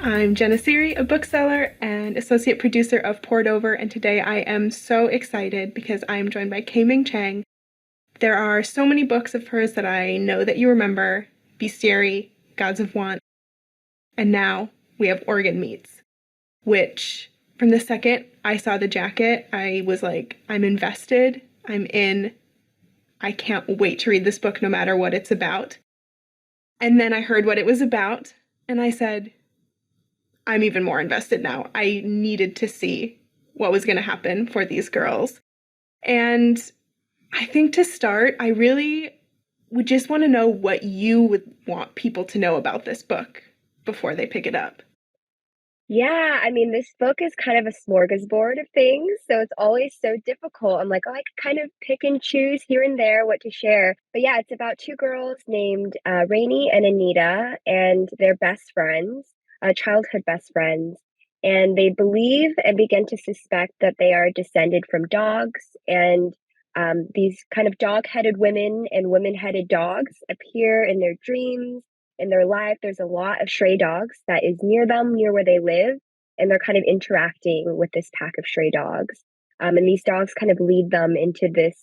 I'm Jenna Seery, a bookseller and associate producer of Poured Over, and today I am so excited because I am joined by K-Ming Chang. There are so many books of hers that I know that you remember: Bestiary, Gods of Want, and now we have Organ Meats, which from the second I saw the jacket, I was like, I'm invested, I'm in, I can't wait to read this book no matter what it's about. And then I heard what it was about, and I said, I'm even more invested now. I needed to see what was going to happen for these girls. And I think to start, I really would just want to know what you would want people to know about this book before they pick it up. Yeah, I mean, this book is kind of a smorgasbord of things, so it's always so difficult. I'm like, oh, I could kind of pick and choose here and there what to share. But yeah, it's about two girls named Rainey and Anita, and they're best friends, childhood best friends. And they believe and begin to suspect that they are descended from dogs. And these kind of dog-headed women and women-headed dogs appear in their dreams in their life. There's a lot of stray dogs that is near them, near where they live, and they're kind of interacting with this pack of stray dogs. And these dogs kind of lead them into this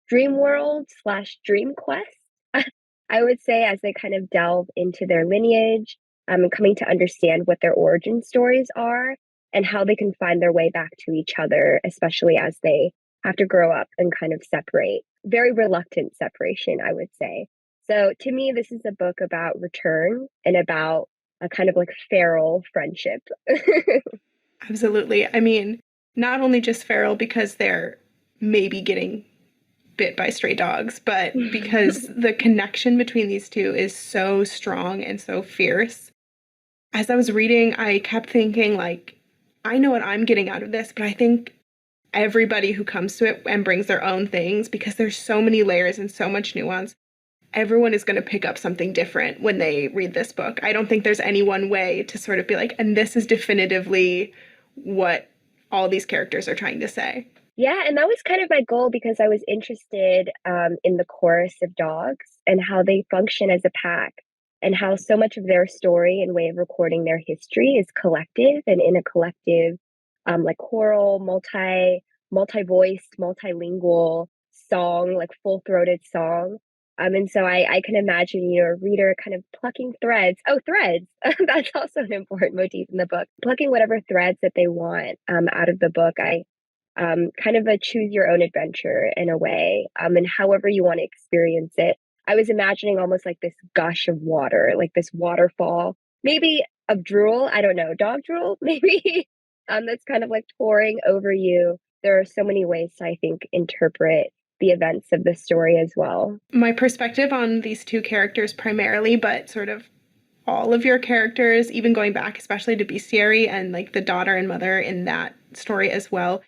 dream world slash dream quest, I would say, as they kind of delve into their lineage and coming to understand what their origin stories are and how they can find their way back to each other, especially as they have to grow up and kind of separate. Very reluctant separation, I would say. So to me, this is a book about return and about a kind of like feral friendship. Absolutely. I mean, not only just feral because they're maybe getting bit by stray dogs, but because the connection between these two is so strong and so fierce. As I was reading, I kept thinking, like, I know what I'm getting out of this, but I think everybody who comes to it and brings their own things, because there's so many layers and so much nuance, everyone is going to pick up something different when they read this book. I don't think there's any one way to sort of be like, and this is definitively what all these characters are trying to say. Yeah, and that was kind of my goal because I was interested in the chorus of dogs and how they function as a pack and how so much of their story and way of recording their history is collective and in a collective, like choral, multi-voiced, multilingual song, like full-throated song. And so I can imagine, a reader kind of plucking threads. Oh, threads. That's also an important motif in the book. Plucking whatever threads that they want out of the book. I kind of a choose your own adventure in a way, and however you want to experience it. I was imagining almost like this gush of water, like this waterfall, maybe of drool. I don't know, dog drool, maybe. That's kind of like pouring over you. There are so many ways to, I think, interpret the events of the story as well. My perspective on these two characters primarily, but sort of all of your characters, even going back especially to Bestiary and like the daughter and mother in that story as well,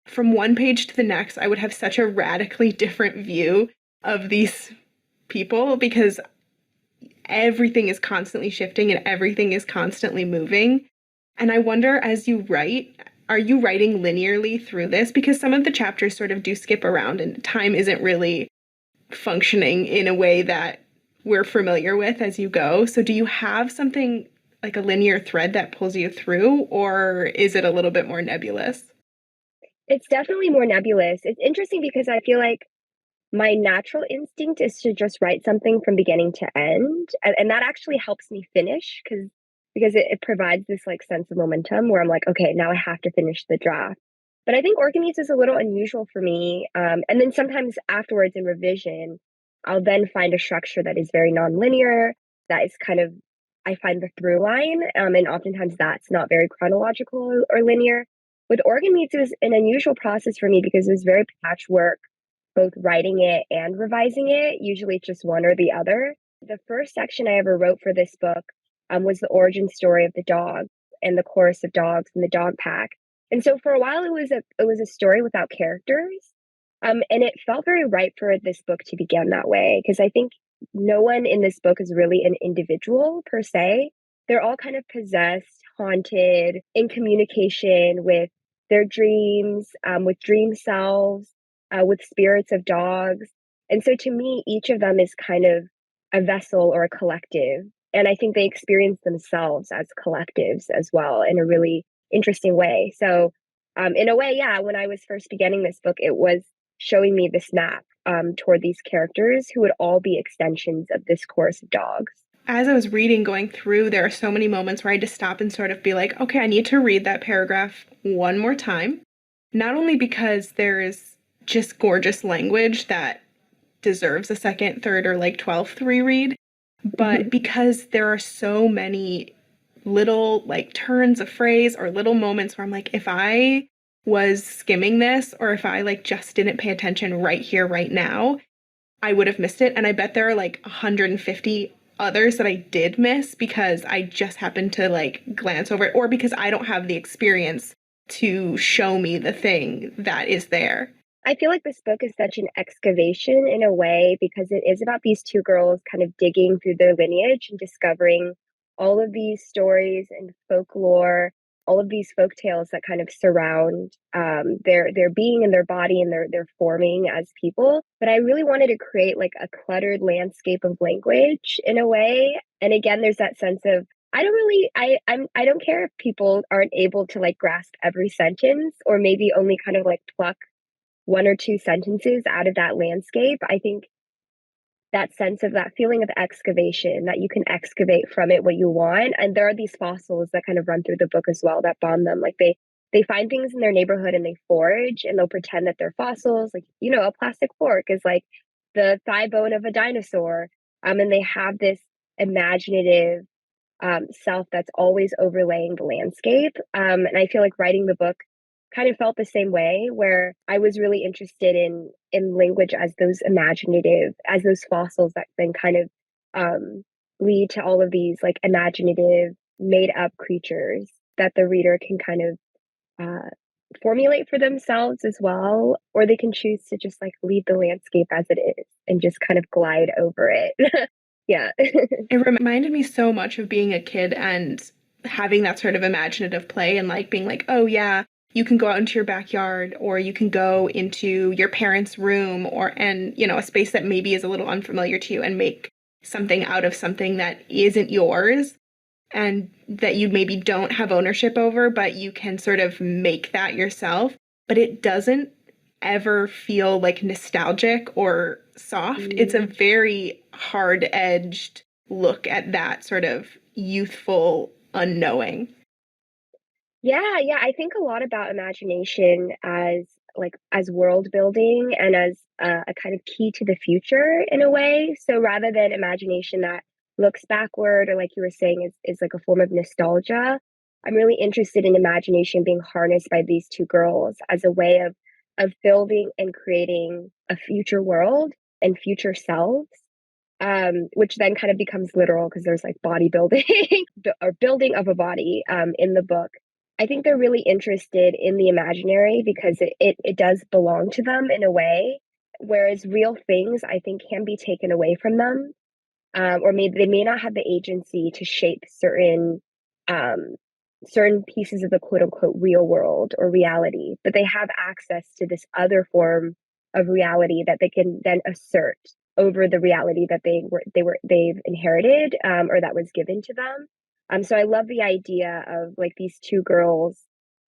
from one page to the next, I would have such a radically different view of these people because everything is constantly shifting and everything is constantly moving. And I wonder, as you write, are you writing linearly through this? Because some of the chapters sort of do skip around and time isn't really functioning in a way that we're familiar with as you go. So do you have something like a linear thread that pulls you through, or is it a little bit more nebulous? It's definitely more nebulous. It's interesting because I feel like my natural instinct is to just write something from beginning to end, and that actually helps me finish because it provides this like sense of momentum where I'm like, okay, now I have to finish the draft. But I think Orchimedes is a little unusual for me. And then sometimes afterwards in revision, I'll then find a structure that is very nonlinear, that is kind of, I find the through line, and oftentimes that's not very chronological or linear. With Orchimedes, it was an unusual process for me because it was very patchwork, both writing it and revising it. Usually it's just one or the other. The first section I ever wrote for this book was the origin story of the dog and the chorus of dogs and the dog pack. And so for a while it was a story without characters. And it felt very right for this book to begin that way because I think no one in this book is really an individual per se. They're all kind of possessed, haunted, in communication with their dreams, with dream selves, with spirits of dogs. And so to me, each of them is kind of a vessel or a collective. And I think they experience themselves as collectives as well in a really interesting way. So, in a way, yeah, when I was first beginning this book, it was showing me this map toward these characters who would all be extensions of this chorus of dogs. As I was reading, going through, there are so many moments where I had to stop and sort of be like, okay, I need to read that paragraph one more time. Not only because there's just gorgeous language that deserves a second, third, or like 12th reread, but because there are so many little like turns of phrase or little moments where I'm like, if I was skimming this or if I like just didn't pay attention right here, right now, I would have missed it. And I bet there are like 150 others that I did miss because I just happened to like glance over it or because I don't have the experience to show me the thing that is there. I feel like this book is such an excavation in a way because it is about these two girls kind of digging through their lineage and discovering all of these stories and folklore, all of these folk tales that kind of surround their being and their body and their forming as people. But I really wanted to create like a cluttered landscape of language in a way. And again, there's that sense of I don't care if people aren't able to like grasp every sentence or maybe only kind of like pluck one or two sentences out of that landscape. I think that sense of that feeling of excavation, that you can excavate from it what you want. And there are these fossils that kind of run through the book as well that bond them. Like they find things in their neighborhood and they forage and they'll pretend that they're fossils. Like, you know, a plastic fork is like the thigh bone of a dinosaur. And they have this imaginative self that's always overlaying the landscape. And I feel like writing the book kind of felt the same way, where I was really interested in language as those imaginative, as those fossils that then kind of lead to all of these like imaginative, made up creatures that the reader can kind of formulate for themselves as well, or they can choose to just like leave the landscape as it is and just kind of glide over it. Yeah. It reminded me so much of being a kid and having that sort of imaginative play and like being like, oh yeah, you can go out into your backyard or you can go into your parents' room or and you know, a space that maybe is a little unfamiliar to you and make something out of something that isn't yours and that you maybe don't have ownership over, but you can sort of make that yourself. But it doesn't ever feel like nostalgic or soft. It's a very hard edged look at that sort of youthful unknowing. Yeah, yeah, I think a lot about imagination as like as world building and as a kind of key to the future in a way. So rather than imagination that looks backward or like you were saying is like a form of nostalgia, I'm really interested in imagination being harnessed by these two girls as a way of building and creating a future world and future selves. Which then kind of becomes literal because there's like bodybuilding or building of a body in the book. I think they're really interested in the imaginary because it does belong to them in a way, whereas real things I think can be taken away from them, or maybe they may not have the agency to shape um, certain pieces of the quote unquote real world or reality, but they have access to this other form of reality that they can then assert over the reality that they've inherited or that was given to them. So I love the idea of like these two girls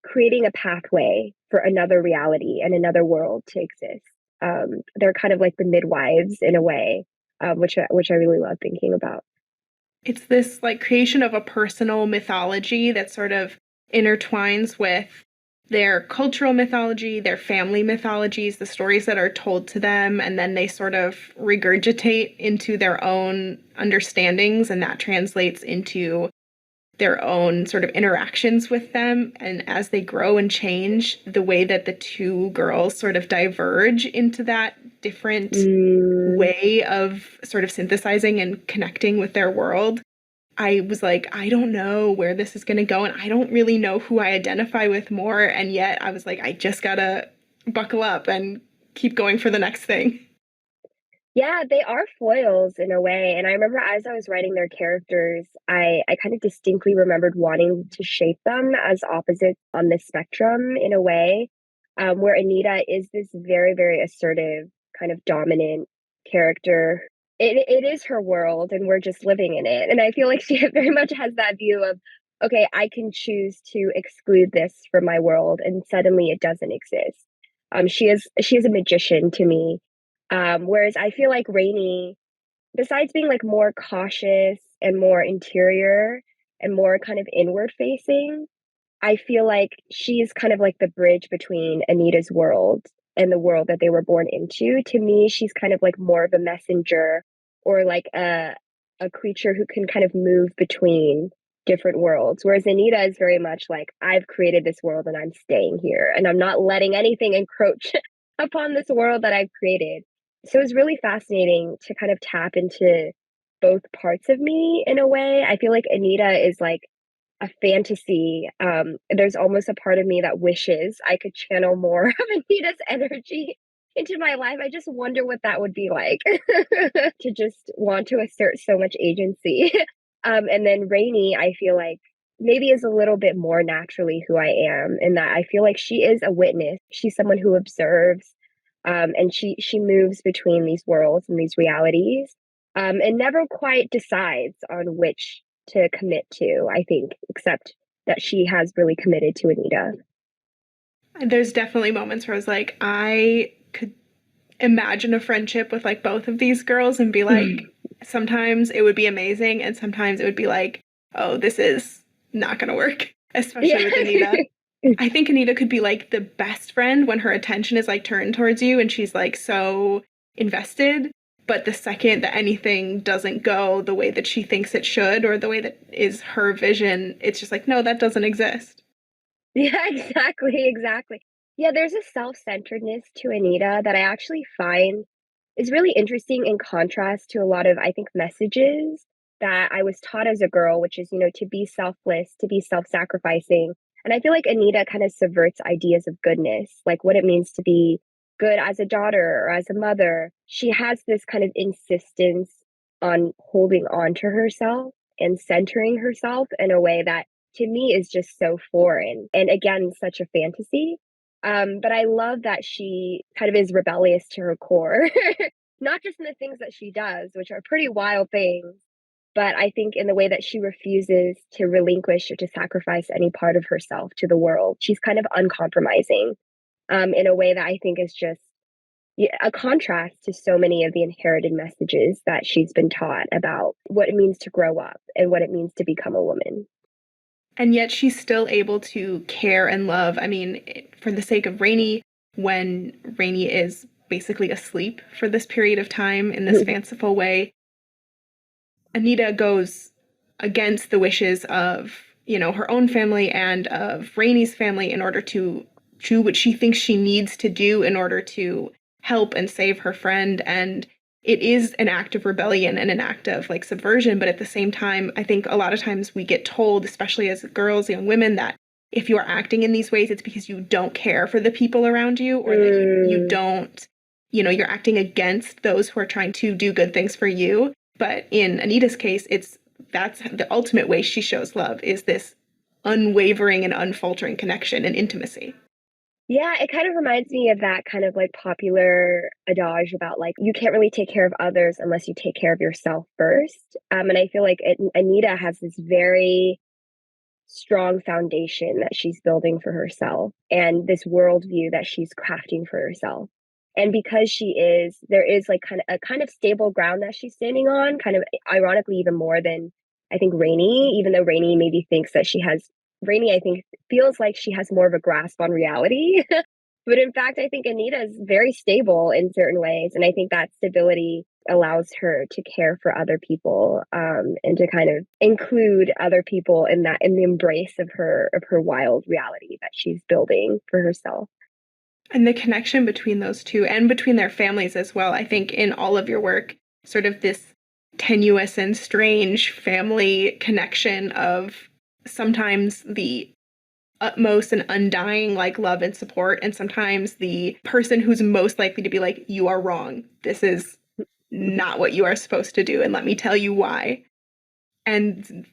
creating a pathway for another reality and another world to exist. They're kind of like the midwives in a way, which I really love thinking about. It's this like creation of a personal mythology that sort of intertwines with their cultural mythology, their family mythologies, the stories that are told to them, and then they sort of regurgitate into their own understandings, and that translates into their own sort of interactions with them. And as they grow and change, the way that the two girls sort of diverge into that different way of sort of synthesizing and connecting with their world, I was like, I don't know where this is going to go. And I don't really know who I identify with more. And yet I was like, I just got to buckle up and keep going for the next thing. Yeah, they are foils in a way. And I remember as I was writing their characters, I kind of distinctly remembered wanting to shape them as opposites on the spectrum in a way, where Anita is this very, very assertive, kind of dominant character it is her world and we're just living in it. And I feel like she very much has that view of, okay, I can choose to exclude this from my world and suddenly it doesn't exist. She is a magician to me. Whereas I feel like Rainey, besides being like more cautious and more interior and more kind of inward facing, I feel like she's kind of like the bridge between Anita's world and the world that they were born into. To me, she's kind of like more of a messenger or like a creature who can kind of move between different worlds. Whereas Anita is very much like, I've created this world and I'm staying here and I'm not letting anything encroach upon this world that I've created. So it's really fascinating to kind of tap into both parts of me in a way. I feel like Anita is like a fantasy. There's almost a part of me that wishes I could channel more of Anita's energy into my life. I just wonder what that would be like to just want to assert so much agency. And then Rainey, I feel like maybe is a little bit more naturally who I am, in that I feel like she is a witness. She's someone who observes, and she moves between these worlds and these realities, and never quite decides on which to commit to, I think, except that she has really committed to Anita. There's definitely moments where I was like, I could imagine a friendship with like both of these girls and be like, sometimes it would be amazing and sometimes it would be like, oh, this is not gonna work, especially with Anita. I think Anita could be like the best friend when her attention is like turned towards you and she's like so invested. But the second that anything doesn't go the way that she thinks it should or the way that is her vision, it's just like, no, that doesn't exist. Yeah, exactly. Yeah, there's a self-centeredness to Anita that I actually find is really interesting in contrast to a lot of, I think, messages that I was taught as a girl, which is, to be selfless, to be self-sacrificing. And I feel like Anita kind of subverts ideas of goodness, like what it means to be good as a daughter or as a mother. She has this kind of insistence on holding on to herself and centering herself in a way that to me is just so foreign and again such a fantasy. But I love that she kind of is rebellious to her core, not just in the things that she does, which are pretty wild things, but I think in the way that she refuses to relinquish or to sacrifice any part of herself to the world. She's kind of uncompromising, in a way that I think is just, yeah, a contrast to so many of the inherited messages that she's been taught about what it means to grow up and what it means to become a woman. And yet she's still able to care and love. I mean, for the sake of Rainey, when Rainey is basically asleep for this period of time in this fanciful way, Anita goes against the wishes of, her own family and of Rainey's family in order to do what she thinks she needs to do in order to help and save her friend. And it is an act of rebellion and an act of like subversion. But at the same time, I think a lot of times we get told, especially as girls, young women, that if you are acting in these ways, it's because you don't care for the people around you or that you don't, you're acting against those who are trying to do good things for you. But in Anita's case, that's the ultimate way she shows love, is this unwavering and unfaltering connection and intimacy. Yeah, it kind of reminds me of that kind of like popular adage about like you can't really take care of others unless you take care of yourself first. And I feel like Anita has this very strong foundation that she's building for herself and this worldview that she's crafting for herself. And because there is like kind of stable ground that she's standing on, kind of ironically even more than I think Rainey, even though Rainey maybe thinks that Rainey, I think, feels like she has more of a grasp on reality. But in fact, I think Anita is very stable in certain ways. And I think that stability allows her to care for other people, and to kind of include other people in the embrace of her wild reality that she's building for herself. And the connection between those two and between their families as well, I think in all of your work, sort of this tenuous and strange family connection of sometimes the utmost and undying like love and support, and sometimes the person who's most likely to be like, you are wrong, this is not what you are supposed to do, and let me tell you why. And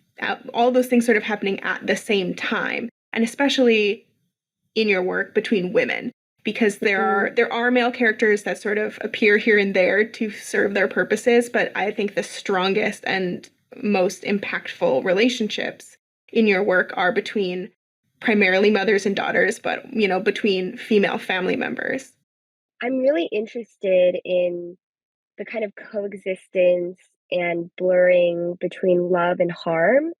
all those things sort of happening at the same time, and especially in your work between women. because there are male characters that sort of appear here and there to serve their purposes, but I think the strongest and most impactful relationships in your work are between primarily mothers and daughters, but, between female family members. I'm really interested in the kind of coexistence and blurring between love and harm,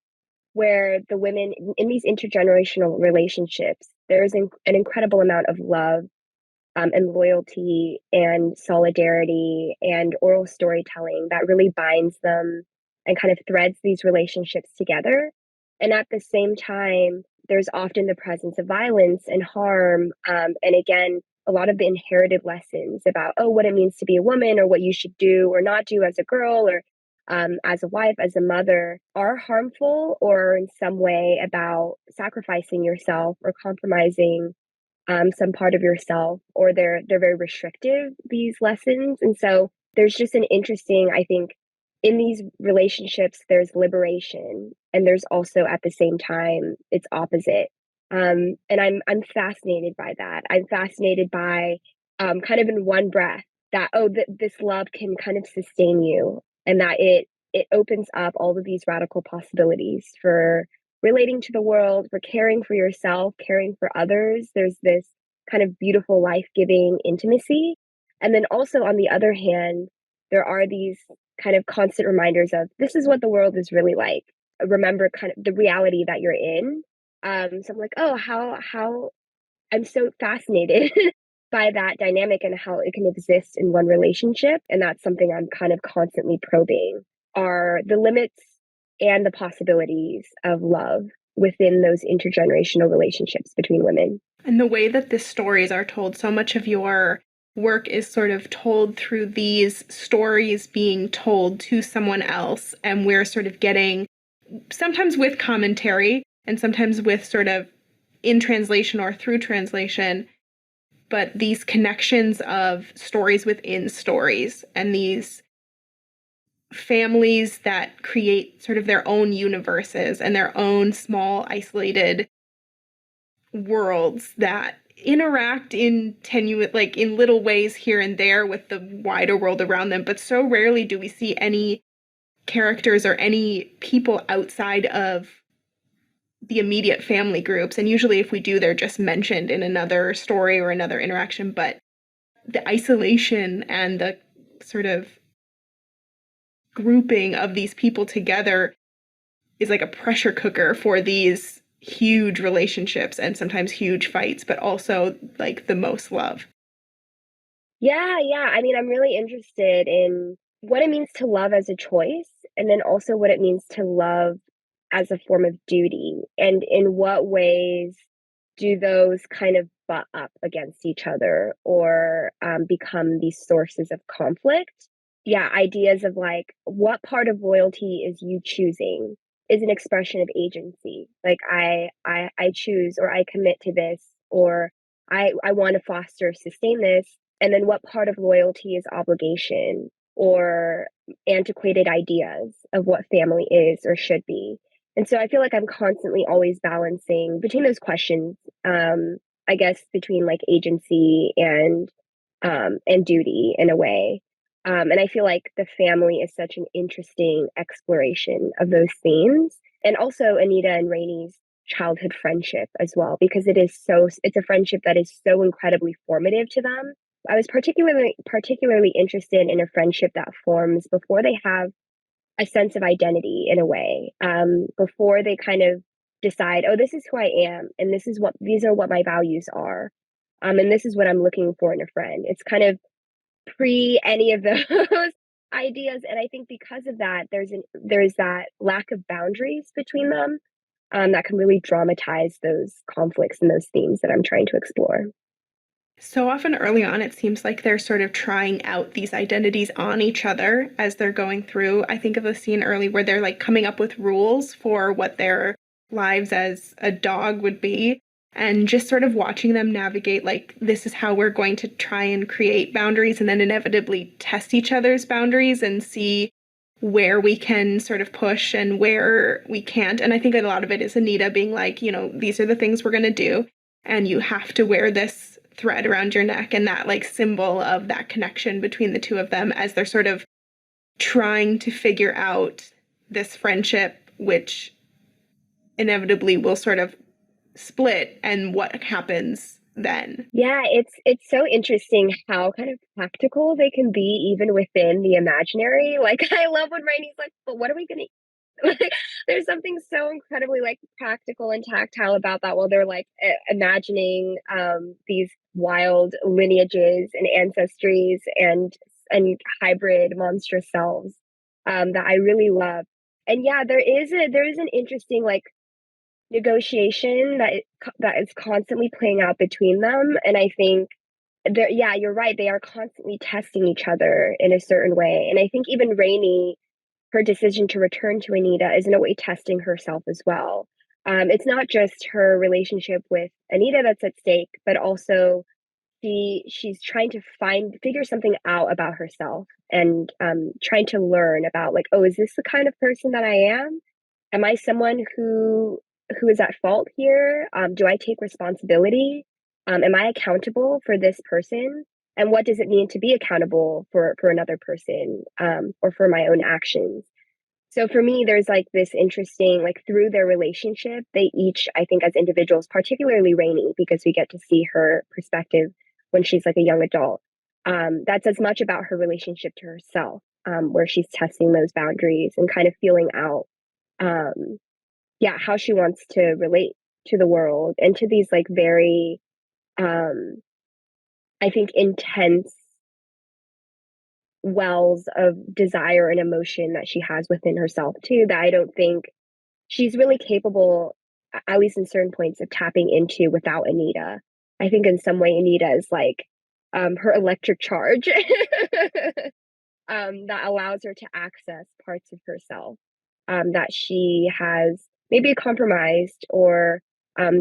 where the women in these intergenerational relationships, there's an incredible amount of love, and loyalty and solidarity and oral storytelling that really binds them and kind of threads these relationships together. And at the same time, there's often the presence of violence and harm. And again, a lot of the inherited lessons about, oh, what it means to be a woman or what you should do or not do as a girl or as a wife, as a mother, are harmful or in some way about sacrificing yourself or compromising some part of yourself, or they're very restrictive, these lessons. And so there's just an interesting, I think, in these relationships, there's liberation, and there's also at the same time it's opposite. And I'm fascinated by that. I'm fascinated by kind of in one breath that this love can kind of sustain you, and that it opens up all of these radical possibilities for relating to the world, for caring for yourself, caring for others. There's this kind of beautiful, life giving intimacy. And then also, on the other hand, there are these kind of constant reminders of this is what the world is really like. Remember kind of the reality that you're in. So I'm like, oh, how I'm so fascinated by that dynamic and how it can exist in one relationship. And that's something I'm kind of constantly probing are the limits and the possibilities of love within those intergenerational relationships between women. And the way that the stories are told, so much of your work is sort of told through these stories being told to someone else. And we're sort of getting, sometimes with commentary and sometimes with sort of in translation or through translation, but these connections of stories within stories and these families that create sort of their own universes and their own small isolated worlds that interact in tenuous, like in little ways here and there with the wider world around them. But so rarely do we see any characters or any people outside of the immediate family groups. And usually if we do, they're just mentioned in another story or another interaction. But the isolation and the sort of grouping of these people together is like a pressure cooker for these huge relationships and sometimes huge fights, but also like the most love. Yeah. I mean, I'm really interested in what it means to love as a choice, and then also what it means to love as a form of duty, and in what ways do those kind of butt up against each other or become these sources of conflict. Yeah, ideas of like what part of loyalty is you choosing is an expression of agency. Like I choose or I commit to this, or I want to foster, sustain this. And then what part of loyalty is obligation or antiquated ideas of what family is or should be. And so I feel like I'm constantly always balancing between those questions, I guess between like agency and duty in a way. And I feel like the family is such an interesting exploration of those themes. And also Anita and Rainey's childhood friendship as well, because it's a friendship that is so incredibly formative to them. I was particularly interested in a friendship that forms before they have a sense of identity in a way, before they kind of decide, oh, this is who I am, and these are what my values are, and this is what I'm looking for in a friend. It's kind of pre any of those ideas, and I think because of that, there's that lack of boundaries between them, that can really dramatize those conflicts and those themes that I'm trying to explore. So often early on, it seems like they're sort of trying out these identities on each other as they're going through. I think of a scene early where they're like coming up with rules for what their lives as a dog would be, and just sort of watching them navigate, like, this is how we're going to try and create boundaries and then inevitably test each other's boundaries and see where we can sort of push and where we can't. And I think that a lot of it is Anita being like, these are the things we're going to do, and you have to wear this thread around your neck and that like symbol of that connection between the two of them as they're sort of trying to figure out this friendship, which inevitably will sort of split, and what happens then. Yeah, it's so interesting how kind of practical they can be even within the imaginary. Like I love when Rainy's like, but what are we gonna eat? Like there's something so incredibly like practical and tactile about that while they're like imagining these wild lineages and ancestries and hybrid monstrous selves that I really love. And yeah, there is an interesting like negotiation that is constantly playing out between them, and I think yeah, you're right, they are constantly testing each other in a certain way. And I think even Rainey, her decision to return to Anita is in a way testing herself as well. It's not just her relationship with Anita that's at stake, but also she's trying to figure something out about herself, and trying to learn about like, oh, is this the kind of person that I am? Am I someone who is at fault here? Do I take responsibility? Am I accountable for this person? And what does it mean to be accountable for another person, or for my own actions? So for me, there's like this interesting, like through their relationship, they each, I think, as individuals, particularly Rainey, because we get to see her perspective when she's like a young adult. That's as much about her relationship to herself, where she's testing those boundaries and kind of feeling out, um, yeah, how she wants to relate to the world and to these like very, um, I think, intense wells of desire and emotion that she has within herself too, that I don't think she's really capable, at least in certain points, of tapping into without Anita. I think in some way Anita is like her electric charge that allows her to access parts of herself that she has maybe compromised or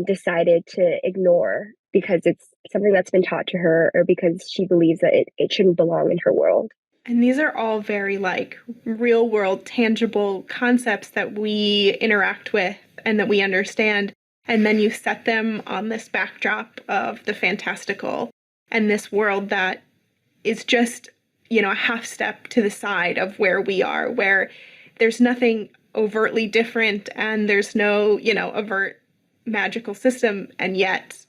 decided to ignore because it's something that's been taught to her, or because she believes that it shouldn't belong in her world. And these are all very like real world, tangible concepts that we interact with and that we understand. And then you set them on this backdrop of the fantastical and this world that is just, you know, a half step to the side of where we are, where there's nothing overtly different and there's no, you know, overt magical system. And yet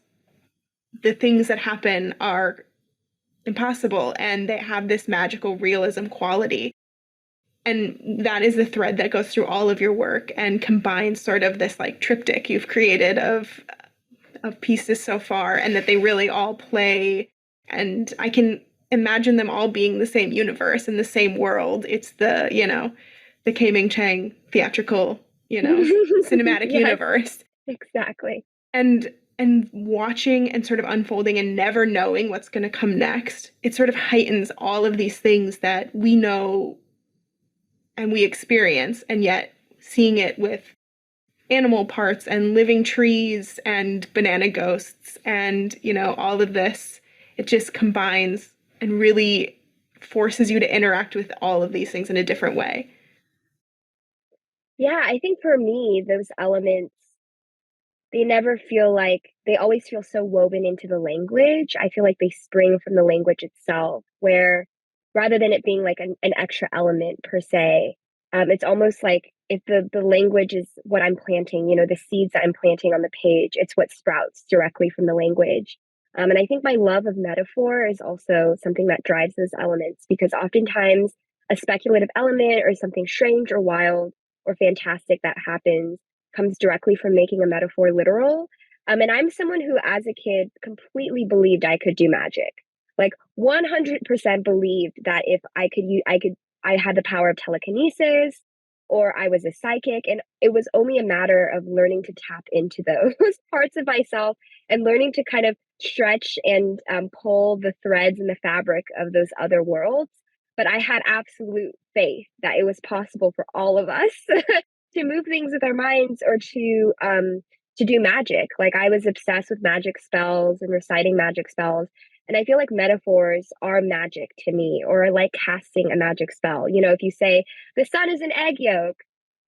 the things that happen are impossible and they have this magical realism quality. And that is the thread that goes through all of your work and combines sort of this like triptych you've created of pieces so far, and that they really all play, and I can imagine them all being the same universe and the same world. It's the, you know, the K-Ming Chang theatrical, you know, cinematic Yes, universe. exactly. And watching and sort of unfolding and never knowing what's going to come next, it sort of heightens all of these things that we know and we experience, and yet seeing it with animal parts and living trees and banana ghosts and, you know, all of this, it just combines and really forces you to interact with all of these things in a different way. Yeah, I think for me, those elements, they never feel like they always feel so woven into the language. I feel like they spring from the language itself, where rather than it being like an extra element per se, it's almost like if the language is what I'm planting, you know, the seeds that I'm planting on the page, it's what sprouts directly from the language. And I think my love of metaphor is also something that drives those elements, because oftentimes a speculative element or something strange or wild or fantastic that happens comes directly from making a metaphor literal. And I'm someone who, as a kid, completely believed I could do magic. Like 100% believed that if I had the power of telekinesis, or I was a psychic. And it was only a matter of learning to tap into those parts of myself and learning to kind of stretch and pull the threads in the fabric of those other worlds. But I had absolute faith that it was possible for all of us to move things with our minds, or to do magic. Like I was obsessed with magic spells and reciting magic spells. And I feel like metaphors are magic to me, or like casting a magic spell. You know, if you say the sun is an egg yolk,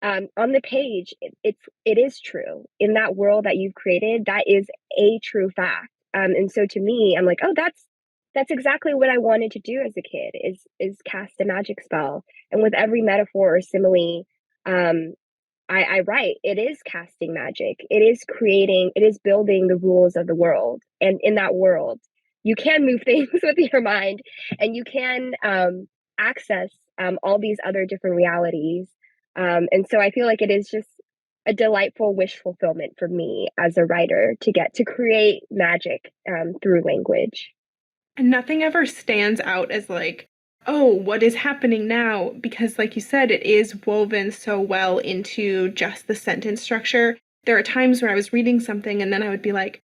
on the page, it is true in that world that you've created. That is a true fact. And so to me, I'm like, oh, that's exactly what I wanted to do as a kid, is cast a magic spell. And with every metaphor or simile, um, I write, it is casting magic. It is creating, it is building the rules of the world. And in that world, you can move things with your mind, and you can access all these other different realities. And so I feel like it is just a delightful wish fulfillment for me as a writer to get to create magic through language. And nothing ever stands out as like, oh, what is happening now? Because, like you said, it is woven so well into just the sentence structure. There are times where I was reading something and then I would be like,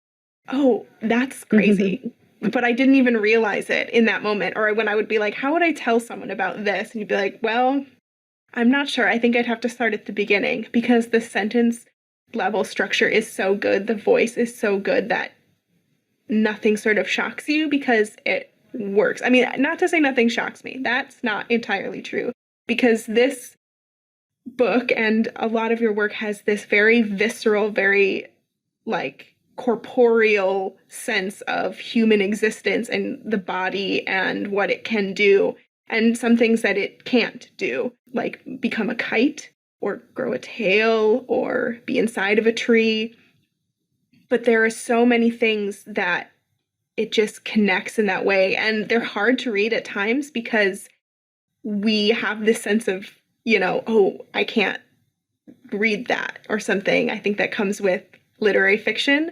oh, that's crazy. But I didn't even realize it in that moment. Or when I would be like, how would I tell someone about this? And you'd be like, well, I'm not sure. I think I'd have to start at the beginning because the sentence level structure is so good. The voice is so good that nothing sort of shocks you because it works. I mean, not to say nothing shocks me. That's not entirely true because this book and a lot of your work has this very visceral, very like corporeal sense of human existence and the body and what it can do, and some things that it can't do, like become a kite or grow a tail or be inside of a tree. But there are so many things that it just connects in that way. And they're hard to read at times because we have this sense of, oh, I can't read that or something. I think that comes with literary fiction.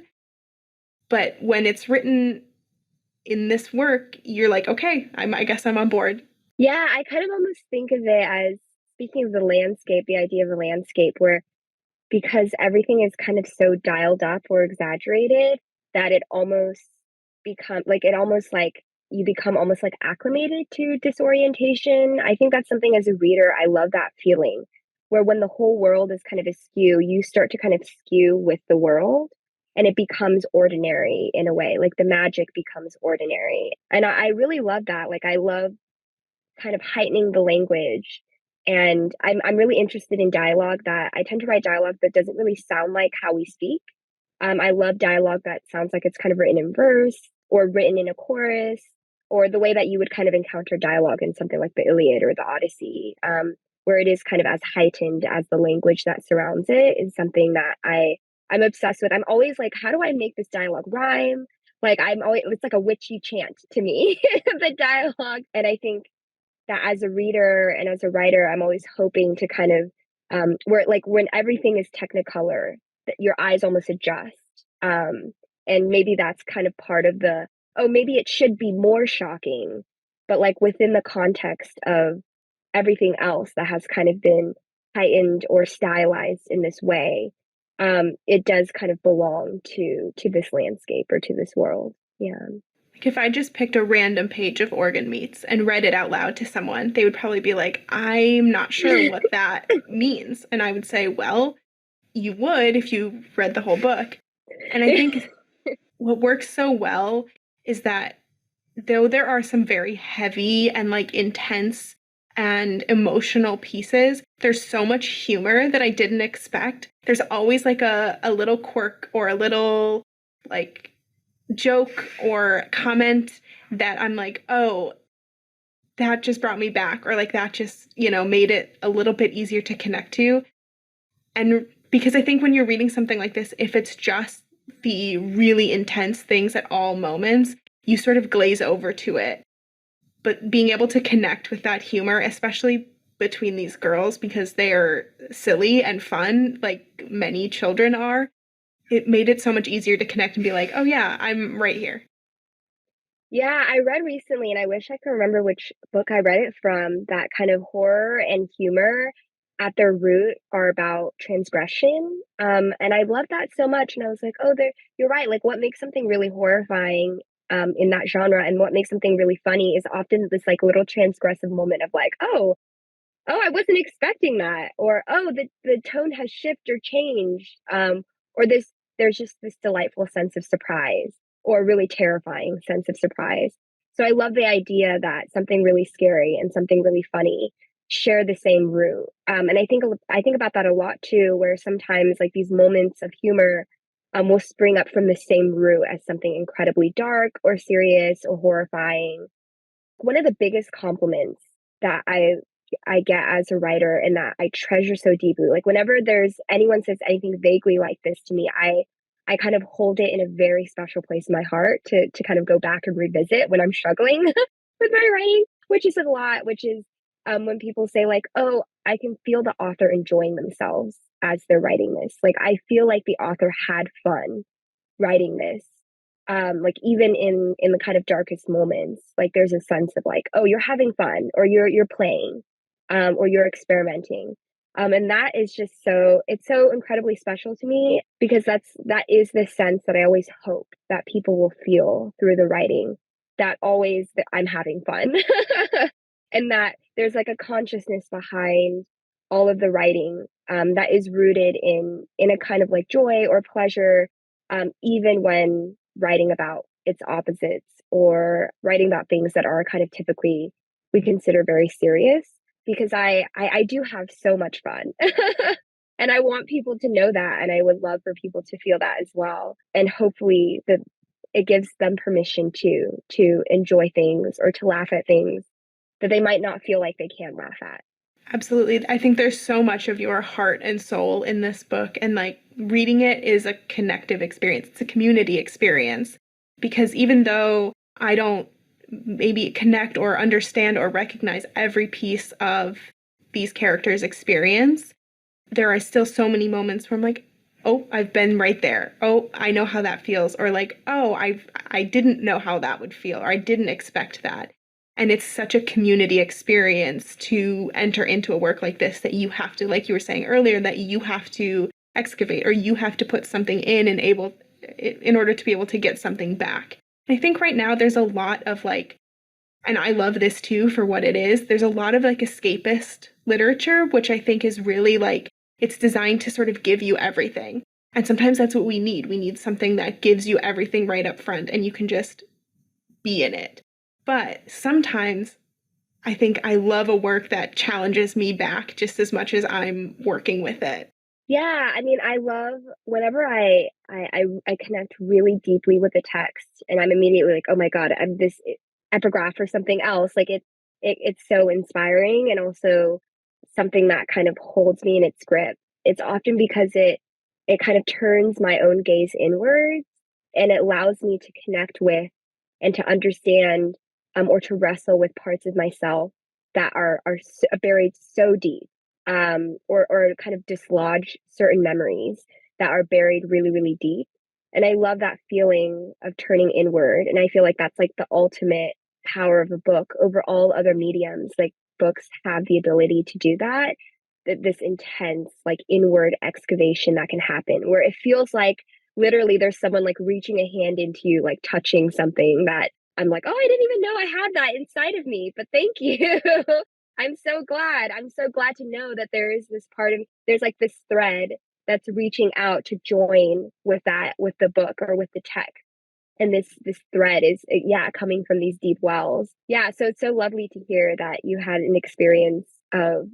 But when it's written in this work, you're like, okay, I guess I'm on board. Yeah, I kind of almost think of it as, speaking of the landscape, the idea of the landscape, where because everything is kind of so dialed up or exaggerated that it almost almost like you become almost like acclimated to disorientation. I think that's something as a reader, I love that feeling where when the whole world is kind of askew, you start to kind of skew with the world and it becomes ordinary in a way, like the magic becomes ordinary. And I really love that. Like I love kind of heightening the language. And I'm really interested in dialogue. That I tend to write dialogue that doesn't really sound like how we speak. I love dialogue that sounds like it's kind of written in verse or written in a chorus, or the way that you would kind of encounter dialogue in something like the Iliad or the Odyssey, where it is kind of as heightened as the language that surrounds it, is something that I'm obsessed with. I'm always like, how do I make this dialogue rhyme? Like I'm always, it's like a witchy chant to me, the dialogue. And I think that as a reader and as a writer, I'm always hoping to kind of where like when everything is technicolor, that your eyes almost adjust. And maybe that's kind of part of the, oh, maybe it should be more shocking, but like within the context of everything else that has kind of been heightened or stylized in this way, it does kind of belong to this landscape or to this world. Yeah. Like if I just picked a random page of organ meats and read it out loud to someone, they would probably be like, I'm not sure what that means. And I would say, well, you would if you read the whole book. And I think what works so well is that though there are some very heavy and like intense and emotional pieces, there's so much humor that I didn't expect. There's always like a little quirk or a little like joke or comment that I'm like, oh, that just brought me back, or like that just, made it a little bit easier to connect to. And because I think when you're reading something like this, if it's just the really intense things at all moments, you sort of glaze over to it. But being able to connect with that humor, especially between these girls, because they are silly and fun, like many children are, it made it so much easier to connect and be like, oh yeah, I'm right here. Yeah, I read recently, and I wish I could remember which book I read it from, that kind of horror and humor at their root are about transgression. And I love that so much. And I was like, oh, you're right. Like, what makes something really horrifying in that genre, and what makes something really funny is often this like little transgressive moment of like, oh, I wasn't expecting that, or oh, the tone has shifted or changed, or there's just this delightful sense of surprise, or a really terrifying sense of surprise. So I love the idea that something really scary and something really funny share the same root. And I think about that a lot too, where sometimes like these moments of humor will spring up from the same root as something incredibly dark or serious or horrifying. One of the biggest compliments that I get as a writer and that I treasure so deeply, like whenever there's anyone says anything vaguely like this to me, I kind of hold it in a very special place in my heart to kind of go back and revisit when I'm struggling with my writing, which is a lot, which is when people say like, oh, I can feel the author enjoying themselves as they're writing this. Like I feel like the author had fun writing this. Like even in the kind of darkest moments, like there's a sense of like, oh, you're having fun, or you're playing, or you're experimenting. And that is just it's so incredibly special to me because that is the sense that I always hope that people will feel through the writing, that always that I'm having fun. And that there's like a consciousness behind all of the writing, that is rooted in a kind of like joy or pleasure, even when writing about its opposites or writing about things that are kind of typically we consider very serious, because I do have so much fun. And I want people to know that, and I would love for people to feel that as well. And hopefully that it gives them permission to enjoy things or to laugh at things that they might not feel like they can laugh at. Absolutely. I think there's so much of your heart and soul in this book, and like reading it is a connective experience. It's a community experience, because even though I don't maybe connect or understand or recognize every piece of these characters' experience, there are still so many moments where I'm like, oh, I've been right there. Oh, I know how that feels. Or like, oh, I didn't know how that would feel, or I didn't expect that. And it's such a community experience to enter into a work like this, that you have to, like you were saying earlier, that you have to excavate, or you have to put something in order to be able to get something back. And I think right now there's a lot of like, and I love this too for what it is, there's a lot of like escapist literature, which I think is really like, it's designed to sort of give you everything. And sometimes that's what we need. We need something that gives you everything right up front and you can just be in it. But sometimes I think I love a work that challenges me back just as much as I'm working with it. Yeah, I mean, I love whenever I connect really deeply with the text, and I'm immediately like, oh my God, I'm this epigraph or something else. Like it's so inspiring, and also something that kind of holds me in its grip. It's often because it kind of turns my own gaze inwards, and it allows me to connect with and to understand, or to wrestle with parts of myself that are buried so deep, or kind of dislodge certain memories that are buried really, really deep. And I love that feeling of turning inward. And I feel like that's like the ultimate power of a book over all other mediums. Like books have the ability to do that, this intense, like inward excavation that can happen where it feels like literally there's someone like reaching a hand into you, like touching something that I'm like, oh, I didn't even know I had that inside of me, but thank you. I'm so glad. I'm so glad to know that there is this part of there's like this thread that's reaching out to join with that, with the book or with the text. And this thread is, yeah, coming from these deep wells. Yeah, so it's so lovely to hear that you had an experience of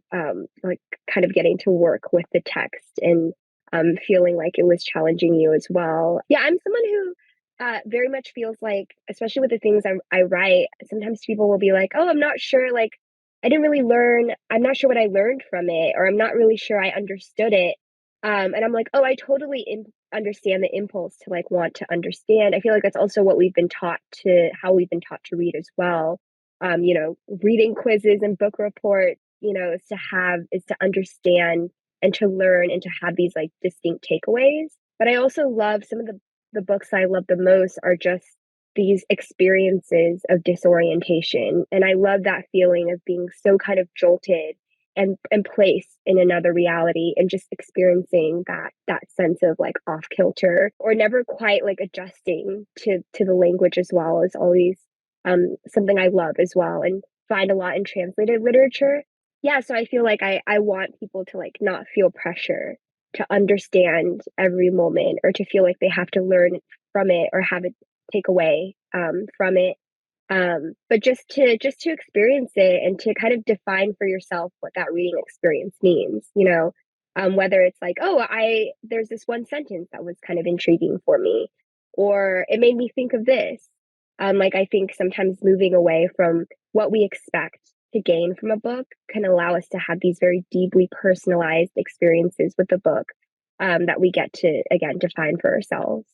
like kind of getting to work with the text and feeling like it was challenging you as well. Yeah, I'm someone who very much feels like, especially with the things I write, sometimes people will be like, oh, I'm not sure, like, I didn't really learn, I'm not sure what I learned from it, or I'm not really sure I understood it. And I'm like, oh, I totally understand the impulse to like want to understand. I feel like that's also what we've been taught to, how we've been taught to read as well. Reading quizzes and book reports, is to understand and to learn and to have these like distinct takeaways. But I also love some of the books I love the most are just these experiences of disorientation. And I love that feeling of being so kind of jolted and placed in another reality and just experiencing that sense of like off kilter or never quite like adjusting to the language as well is always something I love as well and find a lot in translated literature. Yeah, so I feel like I want people to like not feel pressure to understand every moment or to feel like they have to learn from it or have it take away from it, but just to experience it and to kind of define for yourself what that reading experience means. Whether it's like, oh, there's this one sentence that was kind of intriguing for me, or it made me think of this. Like I think sometimes moving away from what we expect to gain from a book can allow us to have these very deeply personalized experiences with the book, that we get to, again, define for ourselves.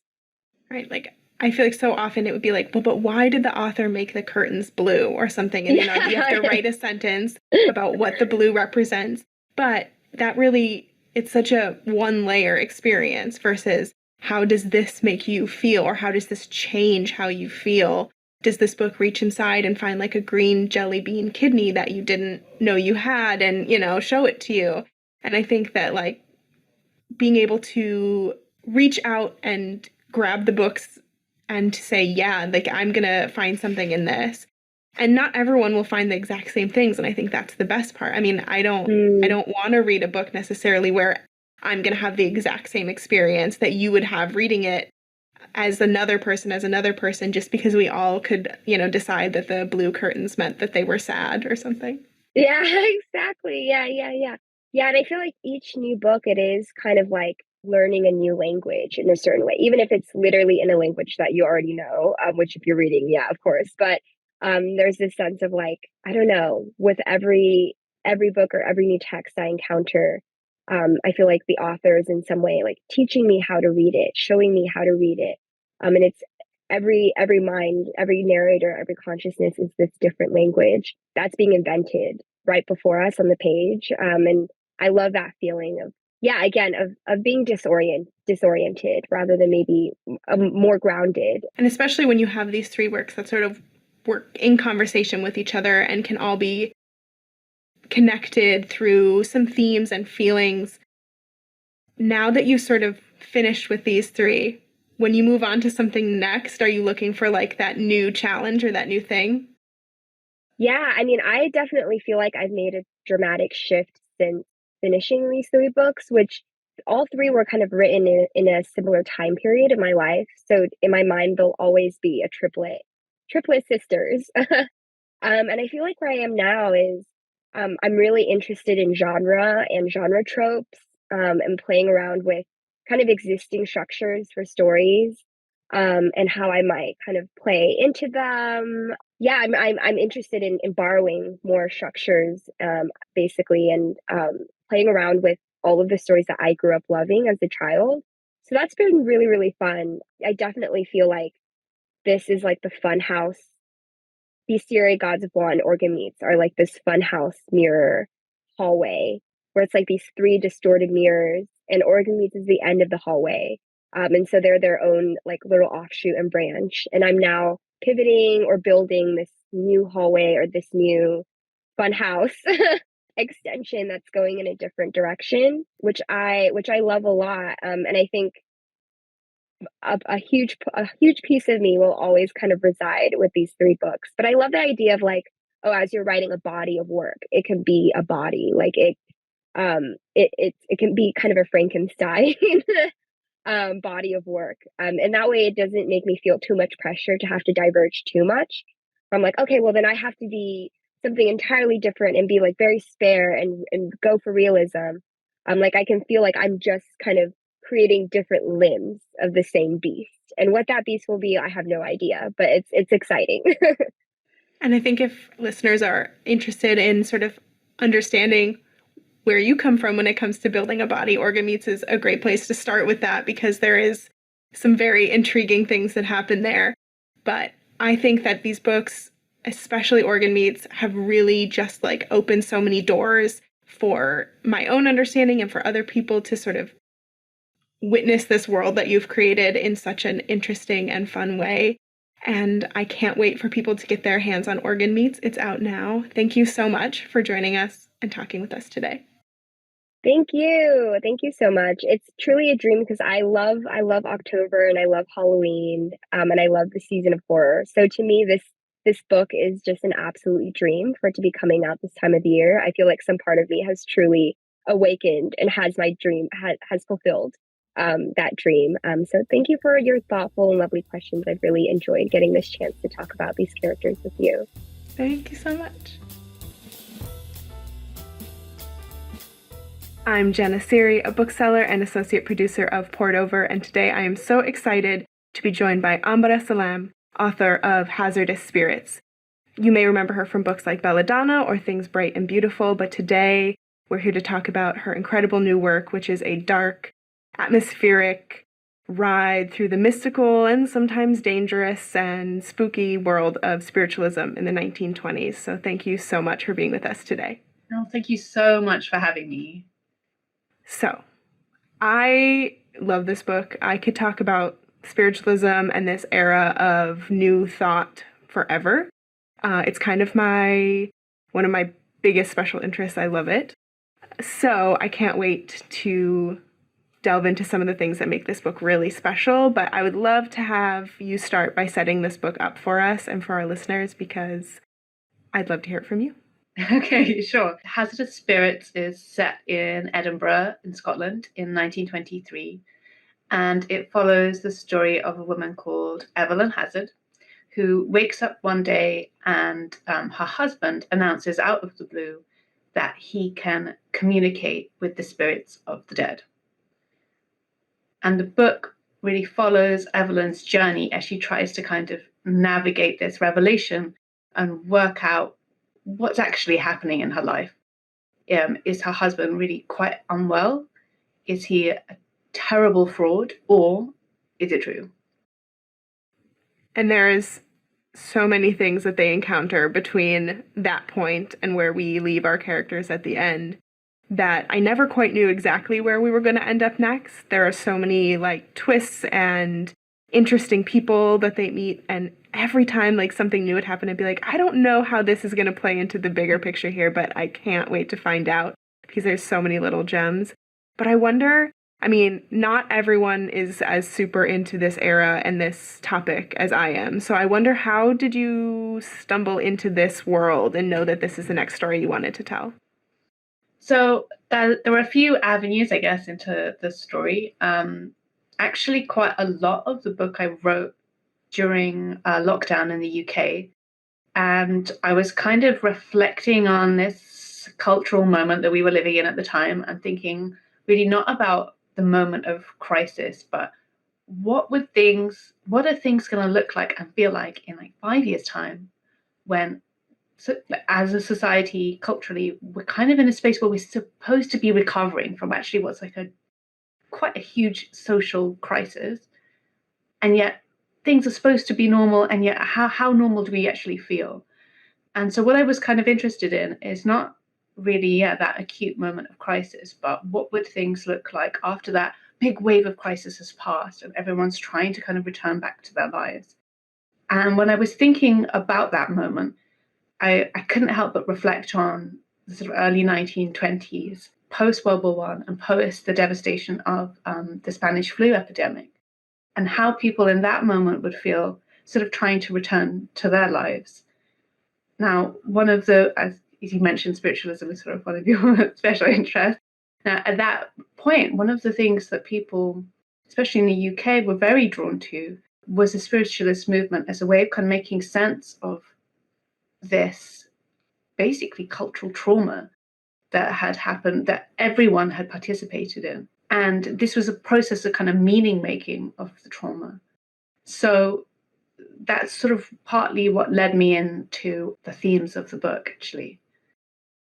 Right. Like, I feel like so often it would be like, well, but why did the author make the curtains blue or something? And, you have to write a sentence about what the blue represents. But that really, it's such a one layer experience versus how does this make you feel, or how does this change how you feel? Does this book reach inside and find like a green jelly bean kidney that you didn't know you had and, show it to you? And I think that like being able to reach out and grab the books and to say, yeah, like I'm going to find something in this. And not everyone will find the exact same things. And I think that's the best part. I mean, I don't want to read a book necessarily where I'm going to have the exact same experience that you would have reading it as another person, just because we all could, decide that the blue curtains meant that they were sad or something. Yeah, exactly. Yeah. Yeah, and I feel like each new book, it is kind of like learning a new language in a certain way, even if it's literally in a language that you already know, which if you're reading, yeah, of course. But there's this sense of like, I don't know, with every book or every new text I encounter, I feel like the author is in some way like teaching me how to read it, showing me how to read it. And it's every mind, every narrator, every consciousness is this different language that's being invented right before us on the page. And I love that feeling of, yeah, again, of being disoriented rather than maybe more grounded. And especially when you have these three works that sort of work in conversation with each other and can all be connected through some themes and feelings. Now that you've sort of finished with these three, when you move on to something next, are you looking for like that new challenge or that new thing? Yeah, I mean, I definitely feel like I've made a dramatic shift since finishing these three books, which all three were kind of written in a similar time period in my life. So in my mind, they'll always be a triplet sisters. And I feel like where I am now is, I'm really interested in genre and genre tropes, and playing around with kind of existing structures for stories, and how I might kind of play into them. Yeah, I'm interested in borrowing more structures, basically, and playing around with all of the stories that I grew up loving as a child. So that's been really, really fun. I definitely feel like this is like the fun house. These Seery Gods of Law and Organ Meats are like this funhouse mirror hallway where it's like these three distorted mirrors, and Organ Meats is the end of the hallway. And so they're their own like little offshoot and branch. And I'm now pivoting or building this new hallway or this new funhouse extension that's going in a different direction, which I love a lot. And I think a huge piece of me will always kind of reside with these three books. But I love the idea of like, oh, as you're writing a body of work, it can be a body, like it can be kind of a Frankenstein body of work, and that way it doesn't make me feel too much pressure to have to diverge too much. I'm like, okay, well then I have to be something entirely different and be like very spare and go for realism. Like I can feel like I'm just kind of creating different limbs of the same beast. And what that beast will be, I have no idea, but it's exciting. And I think if listeners are interested in sort of understanding where you come from when it comes to building a body, Organ Meats is a great place to start with that, because there is some very intriguing things that happen there. But I think that these books, especially Organ Meats, have really just like opened so many doors for my own understanding and for other people to sort of witness this world that you've created in such an interesting and fun way. And I can't wait for people to get their hands on Organ Meats. It's out now. Thank you so much for joining us and talking with us today. Thank you. Thank you so much. It's truly a dream because I love October and I love Halloween, and I love the season of horror. So to me, this book is just an absolute dream for it to be coming out this time of the year. I feel like some part of me has truly awakened and has my dream has fulfilled that dream. So thank you for your thoughtful and lovely questions. I've really enjoyed getting this chance to talk about these characters with you. Thank you so much. I'm Jenna Seery, a bookseller and associate producer of Poured Over, and today I am so excited to be joined by Anbara Salam, author of Hazardous Spirits. You may remember her from books like Belladonna or Things Bright and Beautiful, but today we're here to talk about her incredible new work, which is a dark, atmospheric ride through the mystical and sometimes dangerous and spooky world of spiritualism in the 1920s. So thank you so much for being with us today. Oh, thank you so much for having me. So, I love this book. I could talk about spiritualism and this era of new thought forever. It's kind of one of my biggest special interests. I love it. So I can't wait to delve into some of the things that make this book really special, but I would love to have you start by setting this book up for us and for our listeners, because I'd love to hear it from you. Okay, sure. Hazardous Spirits is set in Edinburgh in Scotland in 1923, and it follows the story of a woman called Evelyn Hazard, who wakes up one day and her husband announces out of the blue that he can communicate with the spirits of the dead. And the book really follows Evelyn's journey as she tries to kind of navigate this revelation and work out what's actually happening in her life. Is her husband really quite unwell? Is he a terrible fraud, or is it true? And there's so many things that they encounter between that point and where we leave our characters at the end that I never quite knew exactly where we were going to end up next. There are so many twists and interesting people that they meet, and every time something new would happen, I'd be like, I don't know how this is going to play into the bigger picture here, but I can't wait to find out, because there's so many little gems. But I wonder, not everyone is as super into this era and this topic as I am. So I wonder, how did you stumble into this world and know that this is the next story you wanted to tell? So there were a few avenues, I guess, into the story. Actually, quite a lot of the book I wrote during lockdown in the UK. And I was kind of reflecting on this cultural moment that we were living in at the time and thinking really not about the moment of crisis, but what are things going to look like and feel like in 5 years' time, when as a society, culturally, we're kind of in a space where we're supposed to be recovering from actually what's quite a huge social crisis, and yet things are supposed to be normal, and yet how normal do we actually feel? And so what I was kind of interested in is not really that acute moment of crisis, but what would things look like after that big wave of crisis has passed and everyone's trying to kind of return back to their lives. And when I was thinking about that moment, I couldn't help but reflect on the sort of early 1920s, post World War I and post the devastation of the Spanish flu epidemic, and how people in that moment would feel sort of trying to return to their lives. Now, one of the, as you mentioned, spiritualism is sort of one of your special interests. Now, at that point, one of the things that people, especially in the UK, were very drawn to was the spiritualist movement as a way of kind of making sense of this basically cultural trauma that had happened, that everyone had participated in. And this was a process of kind of meaning making of the trauma. So that's sort of partly what led me into the themes of the book, actually.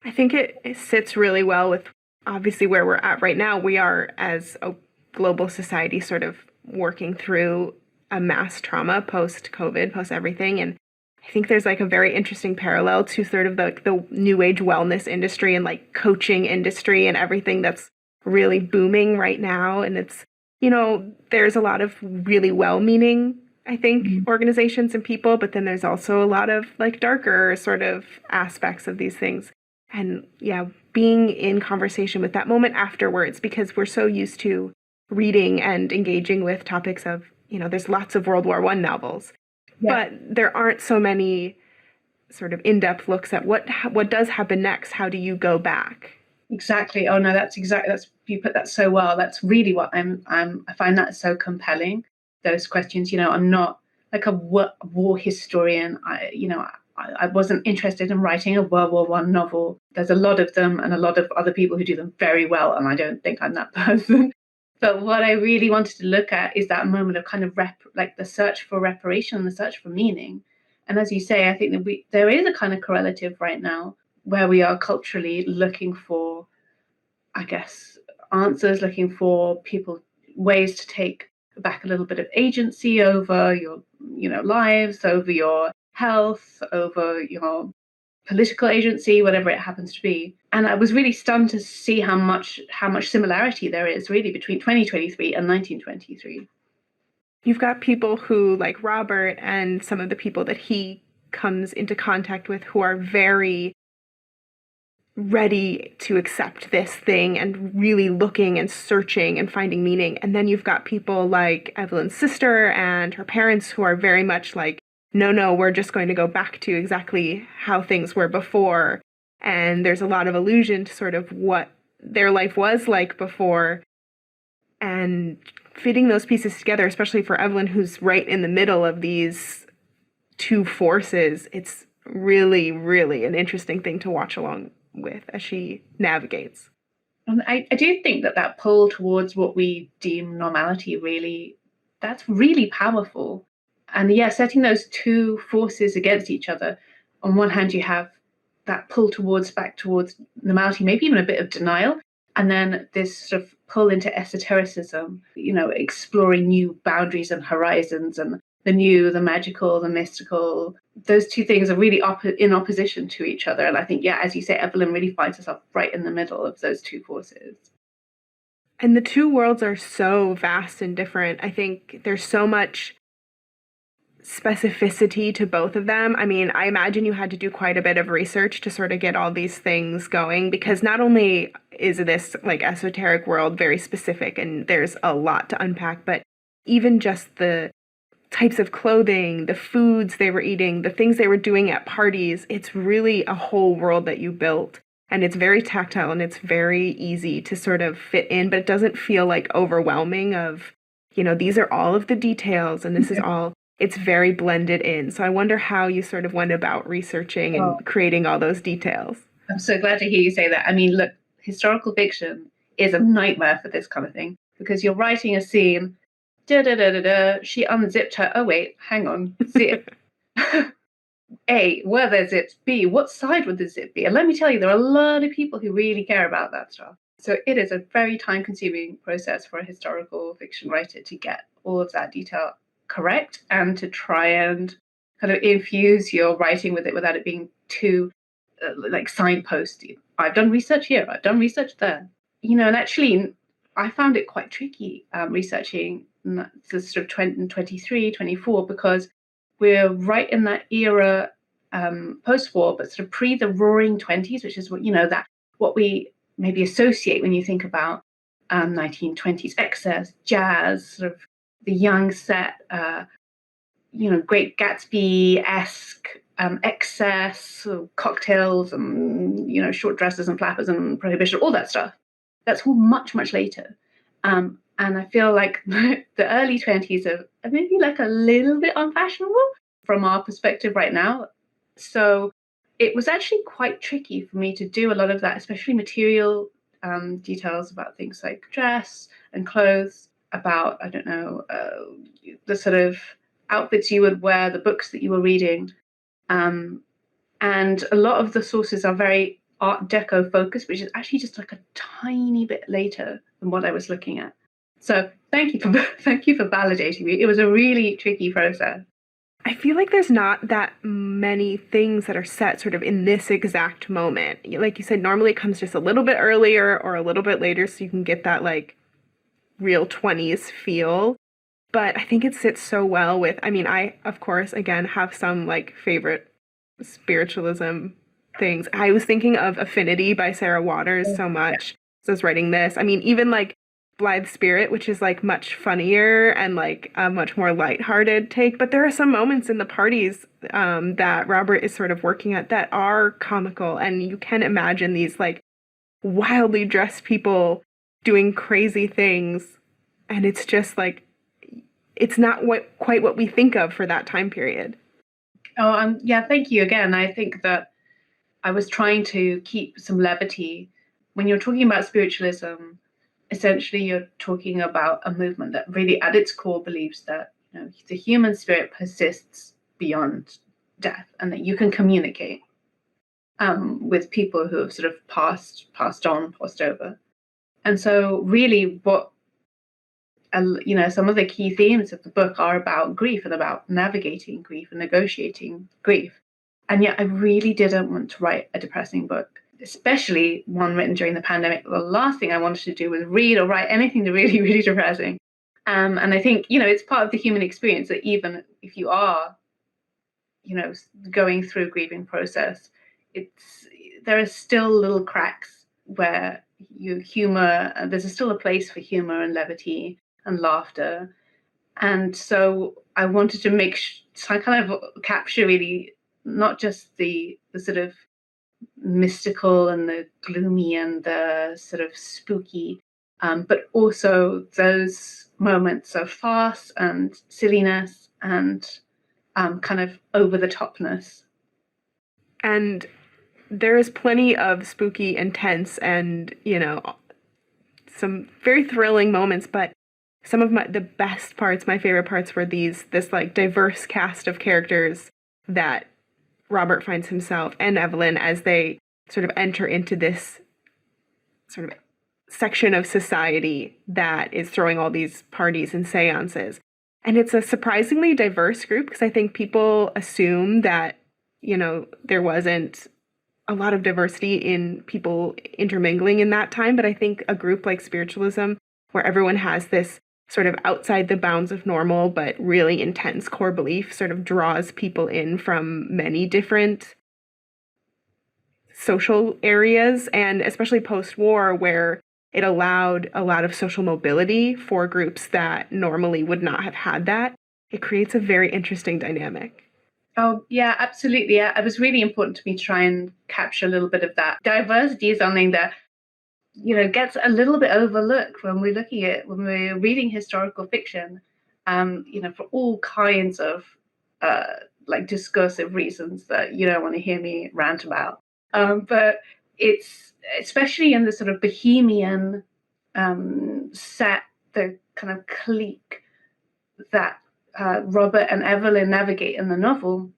I think it sits really well with obviously where we're at right now. We are, as a global society, sort of working through a mass trauma post-COVID, post-everything. And I think there's a very interesting parallel to sort of the new age wellness industry and coaching industry and everything that's really booming right now. And it's, there's a lot of really well-meaning, I think, organizations and people, but then there's also a lot of darker sort of aspects of these things. And being in conversation with that moment afterwards, because we're so used to reading and engaging with topics of, there's lots of World War I novels. Yeah. But there aren't so many sort of in-depth looks at what does happen next. How do you go back? Exactly. Oh no, that's you put that so well. That's really what I find that so compelling. Those questions, I'm not a war historian. I wasn't interested in writing a World War One novel. There's a lot of them and a lot of other people who do them very well, and I don't think I'm that person. But what I really wanted to look at is that moment of kind of like the search for reparation, the search for meaning. And as you say, I think that there is a kind of correlative right now where we are culturally looking for, I guess, answers, looking for ways to take back a little bit of agency over your, lives, over your health, over your political agency, whatever it happens to be. And I was really stunned to see how much similarity there is really between 2023 and 1923. You've got people who, like Robert, and some of the people that he comes into contact with, who are very ready to accept this thing and really looking and searching and finding meaning. And then you've got people like Evelyn's sister and her parents who are very much like, no, we're just going to go back to exactly how things were before. And there's a lot of allusion to sort of what their life was like before. And fitting those pieces together, especially for Evelyn, who's right in the middle of these two forces, it's really, really an interesting thing to watch along with as she navigates. And I do think that pull towards what we deem normality, really, that's really powerful. And yeah, setting those two forces against each other. On one hand, you have that pull back towards normality, maybe even a bit of denial. And then this sort of pull into esotericism, exploring new boundaries and horizons and the new, the magical, the mystical. Those two things are really in opposition to each other. And I think, yeah, as you say, Evelyn really finds herself right in the middle of those two forces. And the two worlds are so vast and different. I think there's so much specificity to both of them. I mean, I imagine you had to do quite a bit of research to sort of get all these things going, because not only is this like esoteric world very specific and there's a lot to unpack, but even just the types of clothing, the foods they were eating, the things they were doing at parties, it's really a whole world that you built. And it's very tactile and it's very easy to sort of fit in, but it doesn't feel like overwhelming of, these are all of the details and this is all, it's very blended in. So I wonder how you sort of went about researching and creating all those details. I'm so glad to hear you say that. I mean, look, historical fiction is a nightmare for this kind of thing, because you're writing a scene, she unzipped her, oh wait, hang on, zip. A, were there zips? B, what side would the zip be? And let me tell you, there are a lot of people who really care about that stuff. So it is a very time-consuming process for a historical fiction writer to get all of that detail correct and to try and kind of infuse your writing with it without it being too like signposty. I've done research here, I've done research there. And actually, I found it quite tricky researching the sort of 2023, 24, because we're right in that era post-war, but sort of pre the Roaring Twenties, which is what we maybe associate when you think about 1920s excess, jazz, sort of the young set, Great Gatsby-esque excess, cocktails and short dresses and flappers and prohibition, all that stuff. That's all much, much later. And I feel like the early 20s are maybe like a little bit unfashionable from our perspective right now. So it was actually quite tricky for me to do a lot of that, especially material details about things like dress and clothes, about, the sort of outfits you would wear, the books that you were reading. And a lot of the sources are very Art Deco focused, which is actually just like a tiny bit later than what I was looking at. So thank you for validating me. It was a really tricky process. I feel like there's not that many things that are set sort of in this exact moment. Like you said, normally it comes just a little bit earlier or a little bit later, so you can get that like real 20s feel. But I think it sits so well with, I, of course, again, have some like favorite spiritualism things. I was thinking of Affinity by Sarah Waters so much as I was writing this. Even like Blithe Spirit, which is like much funnier and like a much more lighthearted take. But there are some moments in the parties that Robert is sort of working at that are comical. And you can imagine these like wildly dressed people doing crazy things. And it's just like, it's not quite what we think of for that time period. Yeah, thank you again. I think that I was trying to keep some levity. When you're talking about spiritualism, essentially you're talking about a movement that really at its core believes that, the human spirit persists beyond death and that you can communicate with people who have sort of passed on, passed over. And so really what some of the key themes of the book are about grief and about navigating grief and negotiating grief. And yet I really didn't want to write a depressing book, especially one written during the pandemic. The last thing I wanted to do was read or write anything really, really depressing. And I think, it's part of the human experience that even if you are, going through a grieving process, there are still little cracks where there's still a place for humor and levity and laughter. And so I wanted to so I kind of capture really not just the sort of mystical and the gloomy and the sort of spooky, but also those moments of farce and silliness and kind of over the topness. And there is plenty of spooky, intense, and, some very thrilling moments, but some of the best parts, my favorite parts were this like diverse cast of characters that Robert finds himself and Evelyn as they sort of enter into this sort of section of society that is throwing all these parties and seances. And it's a surprisingly diverse group because I think people assume that, there wasn't a lot of diversity in people intermingling in that time. But I think a group like Spiritualism, where everyone has this sort of outside the bounds of normal but really intense core belief, sort of draws people in from many different social areas, and especially post-war, where it allowed a lot of social mobility for groups that normally would not have had that. It creates a very interesting dynamic. Oh, yeah, absolutely. Yeah, it was really important to me to try and capture a little bit of that. Diversity is something that, gets a little bit overlooked when we're reading historical fiction, for all kinds of like discursive reasons that you don't want to hear me rant about. But it's especially in the sort of bohemian set, the kind of clique that Robert and Evelyn navigate in the novel.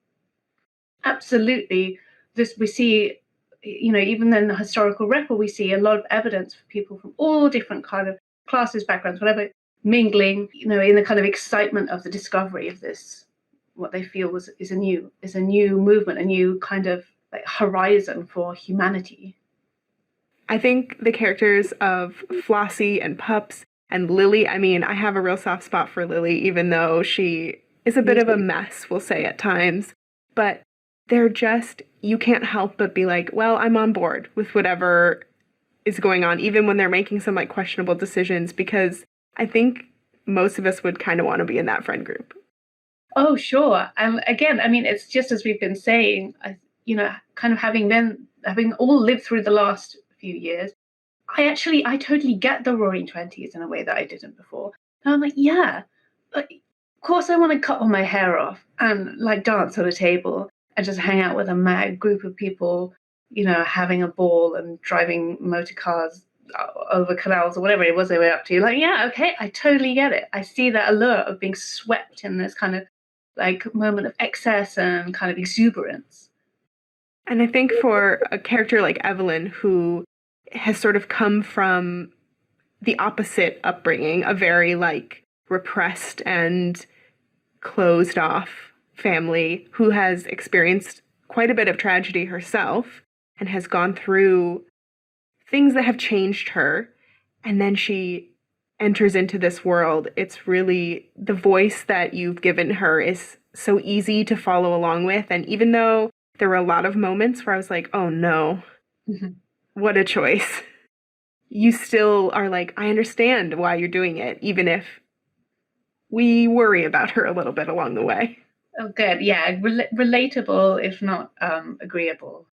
Absolutely, we see, even in the historical record, we see a lot of evidence for people from all different kind of classes, backgrounds, whatever, mingling, in the kind of excitement of the discovery of this, what they feel is a new movement, a new kind of like horizon for humanity. I think the characters of Flossie and Pups and Lily, I have a real soft spot for Lily, even though she is a bit of a mess, we'll say at times. But they're just, you can't help but be like, well, I'm on board with whatever is going on, even when they're making some like questionable decisions, because I think most of us would kind of want to be in that friend group. Oh, sure. Again, it's just as we've been saying, kind of having all lived through the last few years, I totally get the Roaring Twenties in a way that I didn't before. And I'm like, yeah, of course I want to cut all my hair off and like dance on a table and just hang out with a mad group of people, having a ball and driving motor cars over canals or whatever it was they were up to. Like, yeah, okay, I totally get it. I see that allure of being swept in this kind of like moment of excess and kind of exuberance. And I think for a character like Evelyn, who has sort of come from the opposite upbringing, a very like repressed and closed off family, who has experienced quite a bit of tragedy herself and has gone through things that have changed her, and then she enters into this world. It's really, the voice that you've given her is so easy to follow along with. And even though there were a lot of moments where I was like, oh no, what a choice, you still are like, I understand why you're doing it, even if we worry about her a little bit along the way. Oh, good. Yeah, relatable, if not agreeable.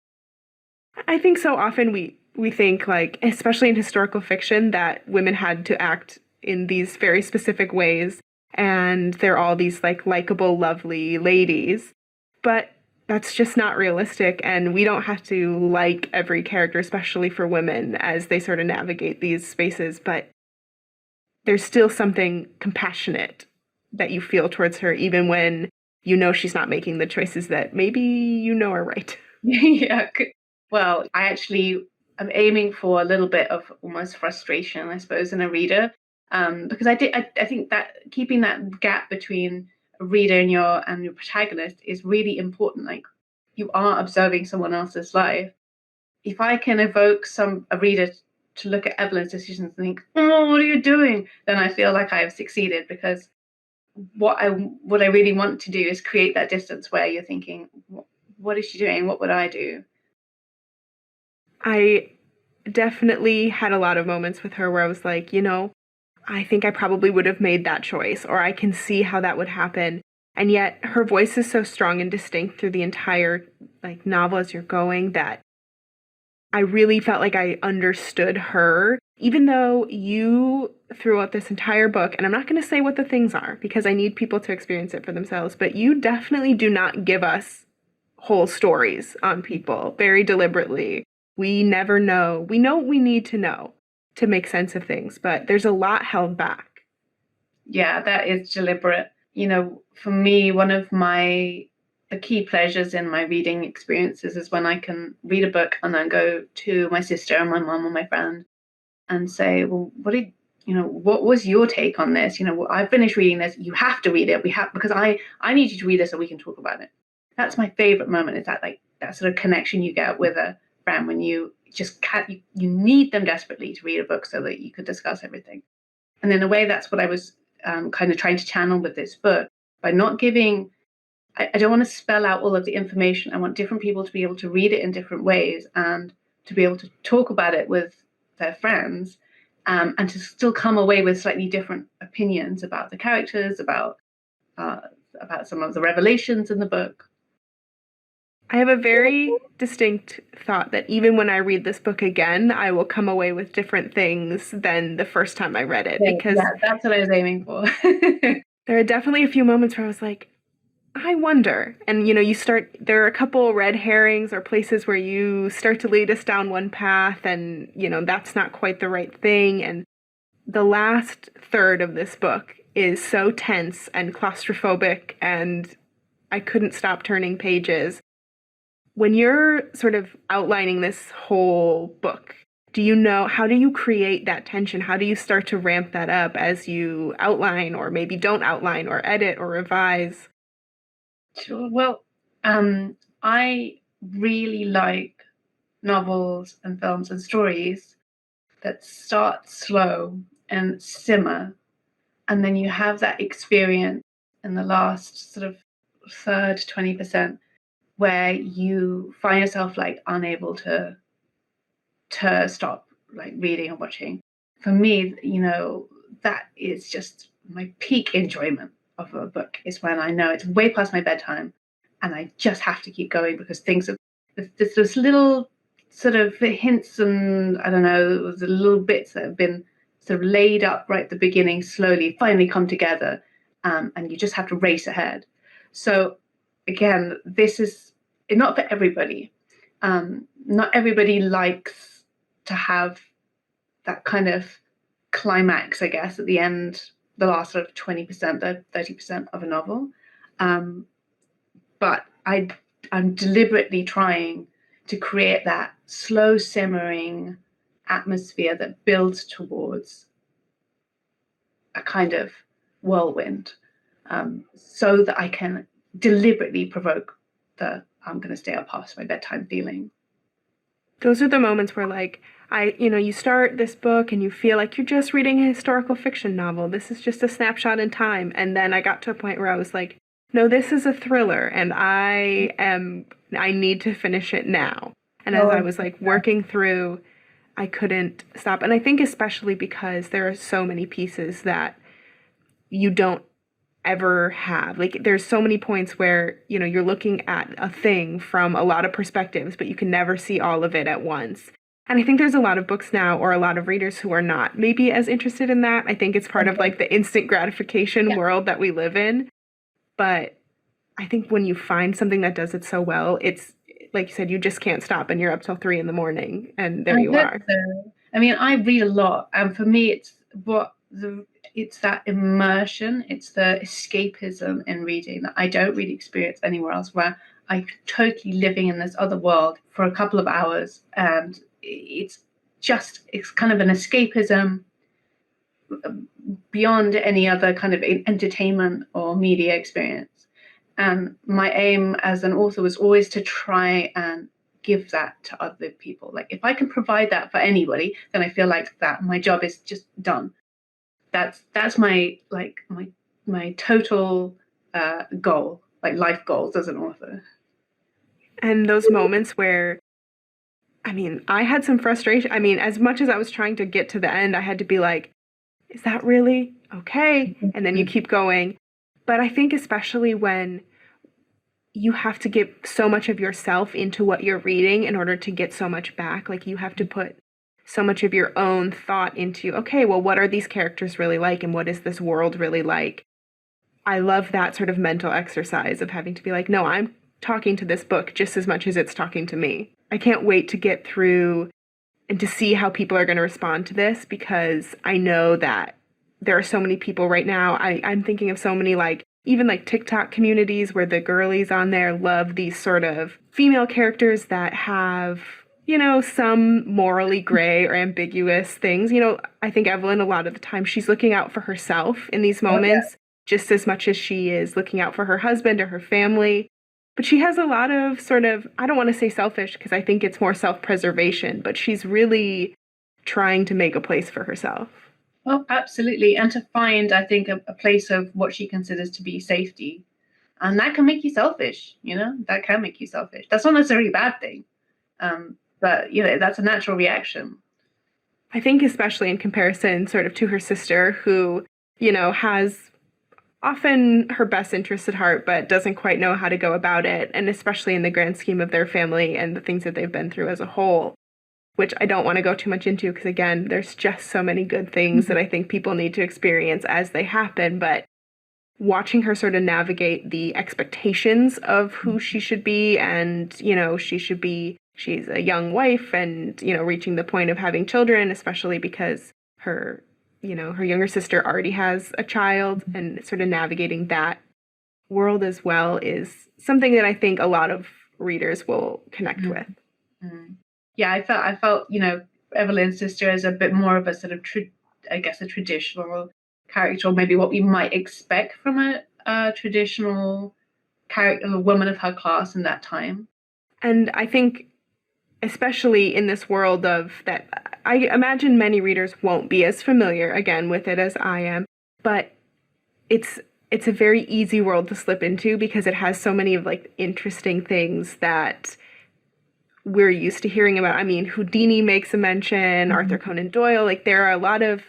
I think so often we think, like, especially in historical fiction, that women had to act in these very specific ways, and they're all these like likable, lovely ladies. but that's just not realistic. And we don't have to like every character, especially for women, as they sort of navigate these spaces. But there's still something compassionate that you feel towards her, even when you know she's not making the choices that maybe you know are right. Yeah. Well, I actually am aiming for a little bit of almost frustration, I suppose, in a reader, because I think that keeping that gap between a reader and your protagonist is really important. Like, you are observing someone else's life. If I can evoke a reader to look at Evelyn's decisions and think, "Oh, what are you doing?" then I feel like I have succeeded, because what I really want to do is create that distance where you're thinking, what is she doing? What would I do? I definitely had a lot of moments with her where I was like, I think I probably would have made that choice, or I can see how that would happen. And yet her voice is so strong and distinct through the entire novel as you're going that I really felt like I understood her, even though you, throughout this entire book, and I'm not going to say what the things are because I need people to experience it for themselves, but you definitely do not give us whole stories on people very deliberately. We never know. We know what we need to know to make sense of things, but there's a lot held back. Yeah, that is deliberate. For me, one of the key pleasures in my reading experiences is when I can read a book and then go to my sister and my mom or my friend and say, well, what was your take on this? I finished reading this. You have to read it. Because I need you to read this so we can talk about it. That's my favorite moment, is that sort of connection you get with a friend when you just can't, you need them desperately to read a book so that you could discuss everything. And in a way, that's what I was kind of trying to channel with this book, by not giving, I don't want to spell out all of the information. I want different people to be able to read it in different ways and to be able to talk about it with their friends, and to still come away with slightly different opinions about the characters, about some of the revelations in the book. I have a very distinct thought that even when I read this book again, I will come away with different things than the first time I read it. Because that's what I was aiming for. There are definitely a few moments where I was like, I wonder. And, there are a couple red herrings or places where you start to lead us down one path and, that's not quite the right thing. And the last third of this book is so tense and claustrophobic, and I couldn't stop turning pages. When you're sort of outlining this whole book, how do you create that tension? How do you start to ramp that up as you outline, or maybe don't outline, or edit, or revise? Sure. Well, I really like novels and films and stories that start slow and simmer, and then you have that experience in the last sort of third 20% where you find yourself unable to stop reading or watching. For me, that is just my peak enjoyment of a book, is when I know it's way past my bedtime and I just have to keep going because there's this little sort of hints and I don't know, the little bits that have been sort of laid up right at the beginning, slowly finally come together, and you just have to race ahead. So again, this is not for everybody. Not everybody likes to have that kind of climax, I guess, at the end, the last sort of 20%, 30% of a novel. But I'm deliberately trying to create that slow simmering atmosphere that builds towards a kind of whirlwind, so that I can deliberately provoke the I'm going to stay up past my bedtime feeling. Those are the moments where you start this book and you feel like you're just reading a historical fiction novel. This is just a snapshot in time. And then I got to a point where I was like, no, this is a thriller and I need to finish it now. And as I was working through, I couldn't stop. And I think especially because there are so many pieces that you don't ever have. There's so many points where, you're looking at a thing from a lot of perspectives, but you can never see all of it at once. And I think there's a lot of books now, or a lot of readers who are not maybe as interested in that. I think it's part of the instant gratification world that we live in. But I think when you find something that does it so well, it's like you said, you just can't stop and you're up till 3 a.m. and there I you hope are. so. I mean, I read a lot, and for me, it's that immersion, it's the escapism in reading that I don't really experience anywhere else, where I'm totally living in this other world for a couple of hours, and it's kind of an escapism beyond any other kind of entertainment or media experience. And my aim as an author was always to try and give that to other people. Like if I can provide that for anybody, then I feel like that my job is just done. That's my my total goal, like life goals as an author. And those moments where, I mean, I had some frustration. I mean, as much as I was trying to get to the end, I had to be like, is that really okay? And then you keep going. But I think especially when you have to give so much of yourself into what you're reading in order to get so much back, like you have to put so much of your own thought into, okay, well, what are these characters really like and what is this world really like? I love that sort of mental exercise of having to be like, no, I'm talking to this book just as much as it's talking to me. I can't wait to get through and to see how people are going to respond to this, because I know that there are so many people right now. I'm thinking of so many, like, even like TikTok communities where the girlies on there love these sort of female characters that have, you know, some morally gray or ambiguous things. You know, I think Evelyn, a lot of the time, she's looking out for herself in these moments just as much as she is looking out for her husband or her family. But she has a lot of sort of, I don't want to say selfish because I think it's more self-preservation, but she's really trying to make a place for herself. Oh, absolutely. And to find, I think, a place of what she considers to be safety. And that can make you selfish, you know, that can make you selfish. That's not necessarily a bad thing. But, you know, that's a natural reaction. I think especially in comparison sort of to her sister who, you know, has often her best interests at heart, but doesn't quite know how to go about it. And especially in the grand scheme of their family and the things that they've been through as a whole, which I don't want to go too much into because, again, there's just so many good things that I think people need to experience as they happen. But watching her sort of navigate the expectations of who she should be and, you know, she's a young wife and, you know, reaching the point of having children, especially because her, you know, her younger sister already has a child, and sort of navigating that world as well is something that I think a lot of readers will connect with. Yeah, I felt, you know, Evelyn's sister is a bit more of a sort of, I guess, a traditional character, or maybe what we might expect from a traditional character, a woman of her class in that time. And I think, especially in this world of that, I imagine many readers won't be as familiar, again, with it as I am, but it's a very easy world to slip into because it has so many of like interesting things that we're used to hearing about. I mean, Houdini makes a mention, Arthur Conan Doyle, like there are a lot of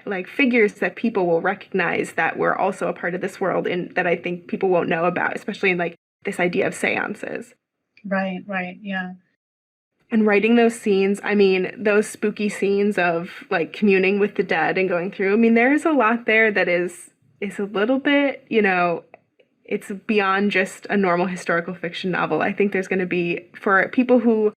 like figures that people will recognize that were also a part of this world and that I think people won't know about, especially in like this idea of seances. Right, yeah. And writing those scenes, I mean, those spooky scenes of like communing with the dead and going through, I mean, there's a lot there that is a little bit, you know, it's beyond just a normal historical fiction novel. I think there's going to be, for people who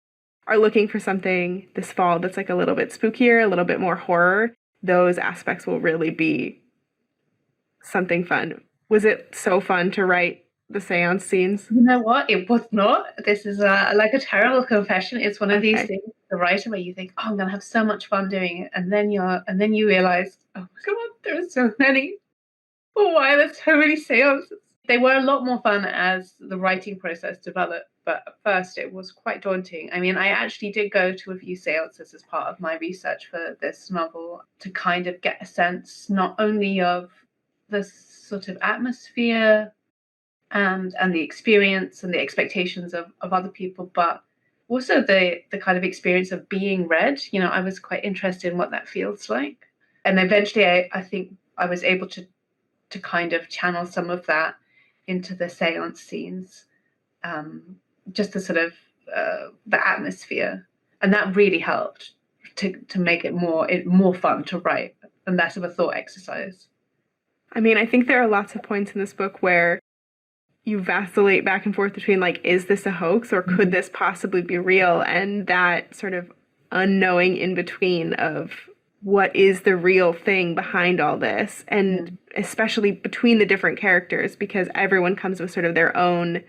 are looking for something this fall that's like a little bit spookier, a little bit more horror, those aspects will really be something fun. Was it so fun to write the seance scenes? You know what? It was not. This is like a terrible confession. It's one of these things, the writer, where you think, "Oh, I'm gonna have so much fun doing it," and then you realize, "Oh my god, there are so many. Oh, why are there so many seances?" They were a lot more fun as the writing process developed, but at first it was quite daunting. I mean, I actually did go to a few seances as part of my research for this novel to kind of get a sense not only of the sort of atmosphere and the experience and the expectations of other people, but also the kind of experience of being read. You know, I was quite interested in what that feels like. And eventually I think I was able to kind of channel some of that into the seance scenes, just the sort of the atmosphere, and that really helped to make it more fun to write and less of a thought exercise. I mean, I think there are lots of points in this book where you vacillate back and forth between like, is this a hoax or could this possibly be real? And that sort of unknowing in between of what is the real thing behind all this, and especially between the different characters, because everyone comes with sort of their own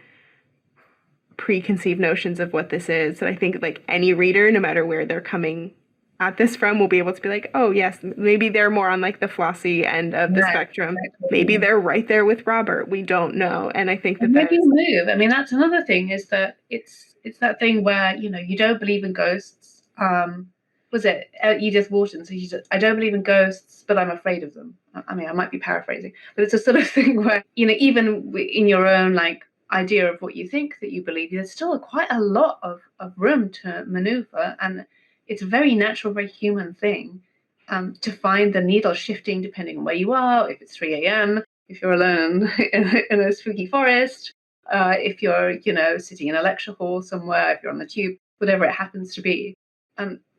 preconceived notions of what this is. And I think like any reader, no matter where they're coming at this from, will be able to be like, oh yes, maybe they're more on like the flossy end of the spectrum. Maybe they're right there with Robert. We don't know. And I think that maybe move. I mean, that's another thing, is that it's that thing where, you know, you don't believe in ghosts. Was it Edith Wharton? So she said, I don't believe in ghosts, but I'm afraid of them. I mean, I might be paraphrasing, but it's a sort of thing where, you know, even in your own like idea of what you think that you believe, there's still quite a lot of room to maneuver, and it's a very natural, very human thing to find the needle shifting depending on where you are. If it's 3 a.m., if you're alone in a spooky forest, if you're, you know, sitting in a lecture hall somewhere, if you're on the tube, whatever it happens to be.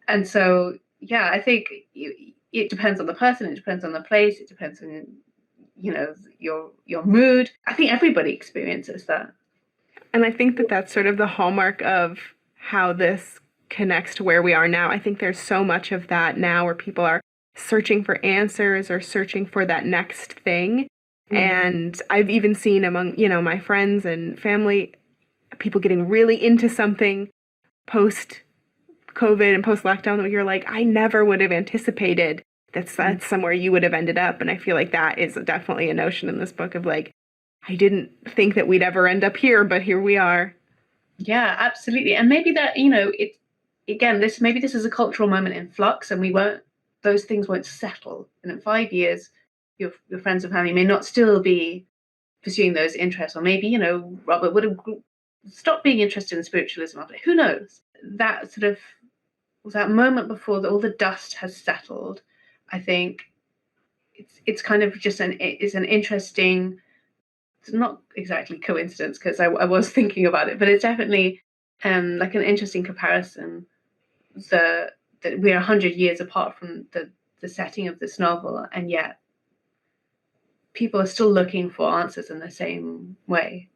And so, yeah, I think it depends on the person, it depends on the place, it depends on, you know, your mood. I think everybody experiences that. And I think that that's sort of the hallmark of how this connects to where we are now. I think there's so much of that now where people are searching for answers or searching for that next thing. And I've even seen among, you know, my friends and family, people getting really into something post COVID and post lockdown that you're like, I never would have anticipated that's somewhere you would have ended up. And I feel like that is definitely a notion in this book of like, I didn't think that we'd ever end up here, but here we are. Yeah, absolutely. And maybe that, you know, it again, this is a cultural moment in flux, and those things won't settle. And in 5 years, your friends and family may not still be pursuing those interests, or maybe, you know, Robert would have stopped being interested in spiritualism after. Who knows? That sort of that moment before all the dust has settled, I think it's kind of just an interesting. It's not exactly coincidence, because I was thinking about it, but it's definitely like an interesting comparison. That we're 100 years apart from the setting of this novel, and yet people are still looking for answers in the same way.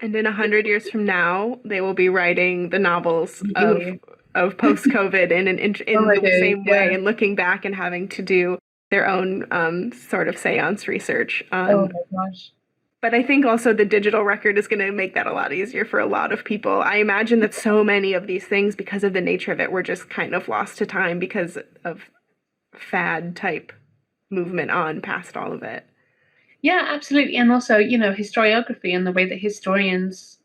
And in 100 years from now, they will be writing the novels of post-COVID in the same way, and looking back and having to do their own sort of seance research. Oh my gosh. But I think also the digital record is going to make that a lot easier for a lot of people. I imagine that so many of these things, because of the nature of it, were just kind of lost to time because of fad type movement on past all of it. Yeah, absolutely. And also, you know, historiography and the way that historians,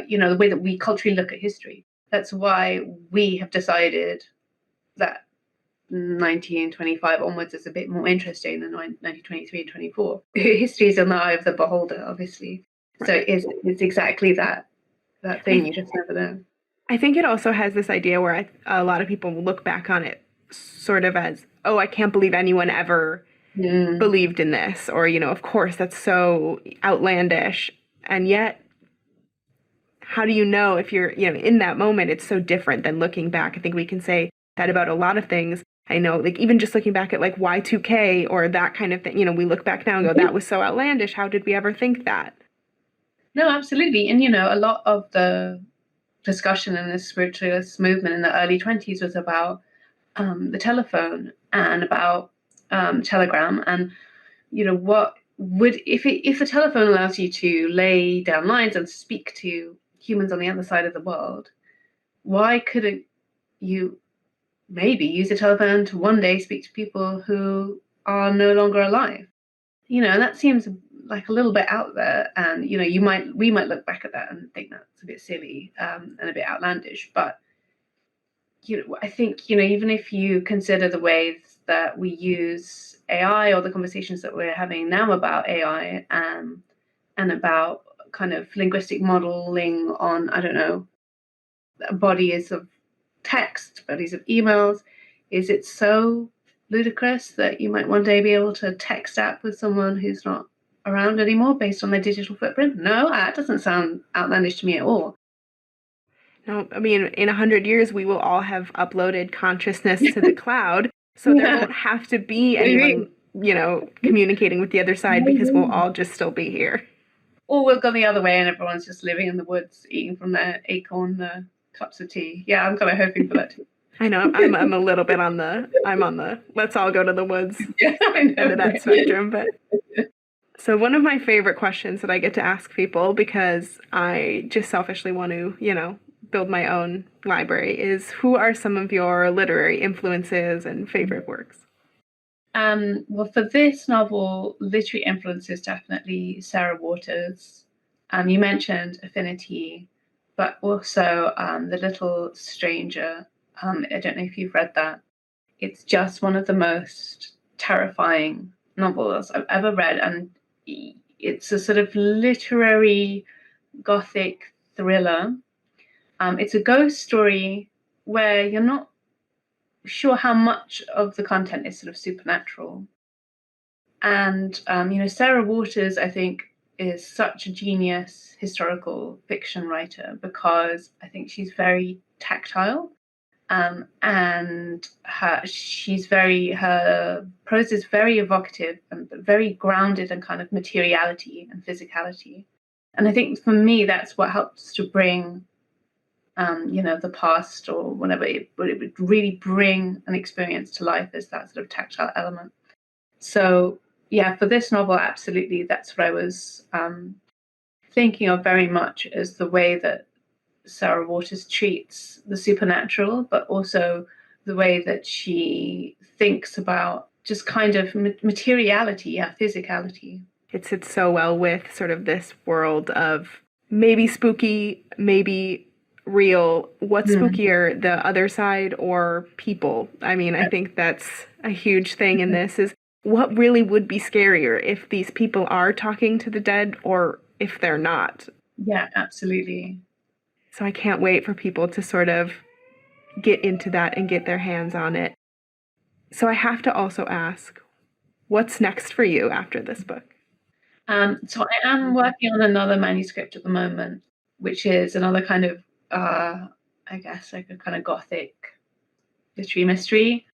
you know, the way that we culturally look at history. That's why we have decided that 1925 onwards is a bit more interesting than 1923 and 24. History is in the eye of the beholder, obviously. So it's exactly that thing. You just never know. I think it also has this idea where a lot of people look back on it sort of as, oh, I can't believe anyone ever believed in this, or, you know, of course, that's so outlandish. And yet, how do you know if you're, you know, in that moment, it's so different than looking back. I think we can say that about a lot of things. I know, like, even just looking back at like Y2K or that kind of thing, you know, we look back now and go, that was so outlandish. How did we ever think that? No, absolutely. And, you know, a lot of the discussion in the spiritualist movement in the early 20s was about the telephone and about telegram, and, you know, what would, if the telephone allows you to lay down lines and speak to humans on the other side of the world, why couldn't you maybe use the telephone to one day speak to people who are no longer alive? You know, and that seems like a little bit out there, and, you know, we might look back at that and think that's a bit silly and a bit outlandish, but, you know, I think, you know, even if you consider the ways that we use AI, or the conversations that we're having now about AI and about kind of linguistic modeling on, I don't know, bodies of text, bodies of emails, is it so ludicrous that you might one day be able to text app with someone who's not around anymore based on their digital footprint? No, that doesn't sound outlandish to me at all. No, I mean, in 100 years, we will all have uploaded consciousness to the cloud, so there won't have to be anyone, you know, communicating with the other side, because we'll all just still be here. or we'll go the other way and everyone's just living in the woods, eating from their acorn cups of tea. Yeah, I'm kind of hoping for that too. I know I'm a little bit on the let's all go to the woods Yeah, I know, end of that spectrum. But so one of my favorite questions that I get to ask people, because I just selfishly want to, build my own library, is who are some of your literary influences and favorite works? Well, for this novel, literary influences definitely Sarah Waters. You mentioned Affinity, but also The Little Stranger. I don't know if you've read that. It's just one of the most terrifying novels I've ever read, and it's a sort of literary gothic thriller. It's a ghost story where you're not sure how much of the content is sort of supernatural. And, Sarah Waters, I think, is such a genius historical fiction writer because I think she's very tactile. And her prose is very evocative and very grounded in kind of materiality and physicality. And I think for me, that's what helps to bring, the past or whatever, it would really bring an experience to life, as that sort of tactile element. So, yeah, for this novel, absolutely, that's what I was thinking of very much, as the way that Sarah Waters treats the supernatural, but also the way that she thinks about just kind of materiality, physicality. It sits so well with sort of this world of maybe spooky, maybe real. What's spookier, the other side or people? I mean, I think that's a huge thing in this, is what really would be scarier, if these people are talking to the dead or if they're not. Yeah, absolutely. So I can't wait for people to sort of get into that and get their hands on it. So I have to also ask, what's next for you after this book? So I am working on another manuscript at the moment, which is another kind of, I guess, like a kind of gothic literary mystery,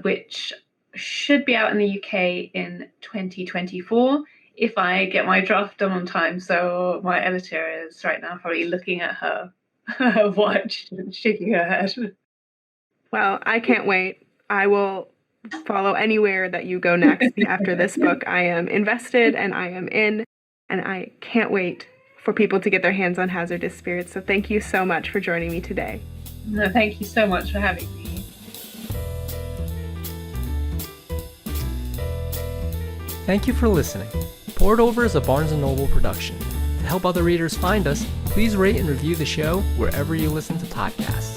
which should be out in the UK in 2024 if I get my draft done on time. So my editor is right now probably looking at her watch and shaking her head. Well, I can't wait. I will follow anywhere that you go next after this book. I am invested and I am in, and I can't wait for people to get their hands on Hazardous Spirits. So thank you so much for joining me today. No, thank you so much for having me. Thank you for listening. Poured Over is a Barnes & Noble production. To help other readers find us, please rate and review the show wherever you listen to podcasts.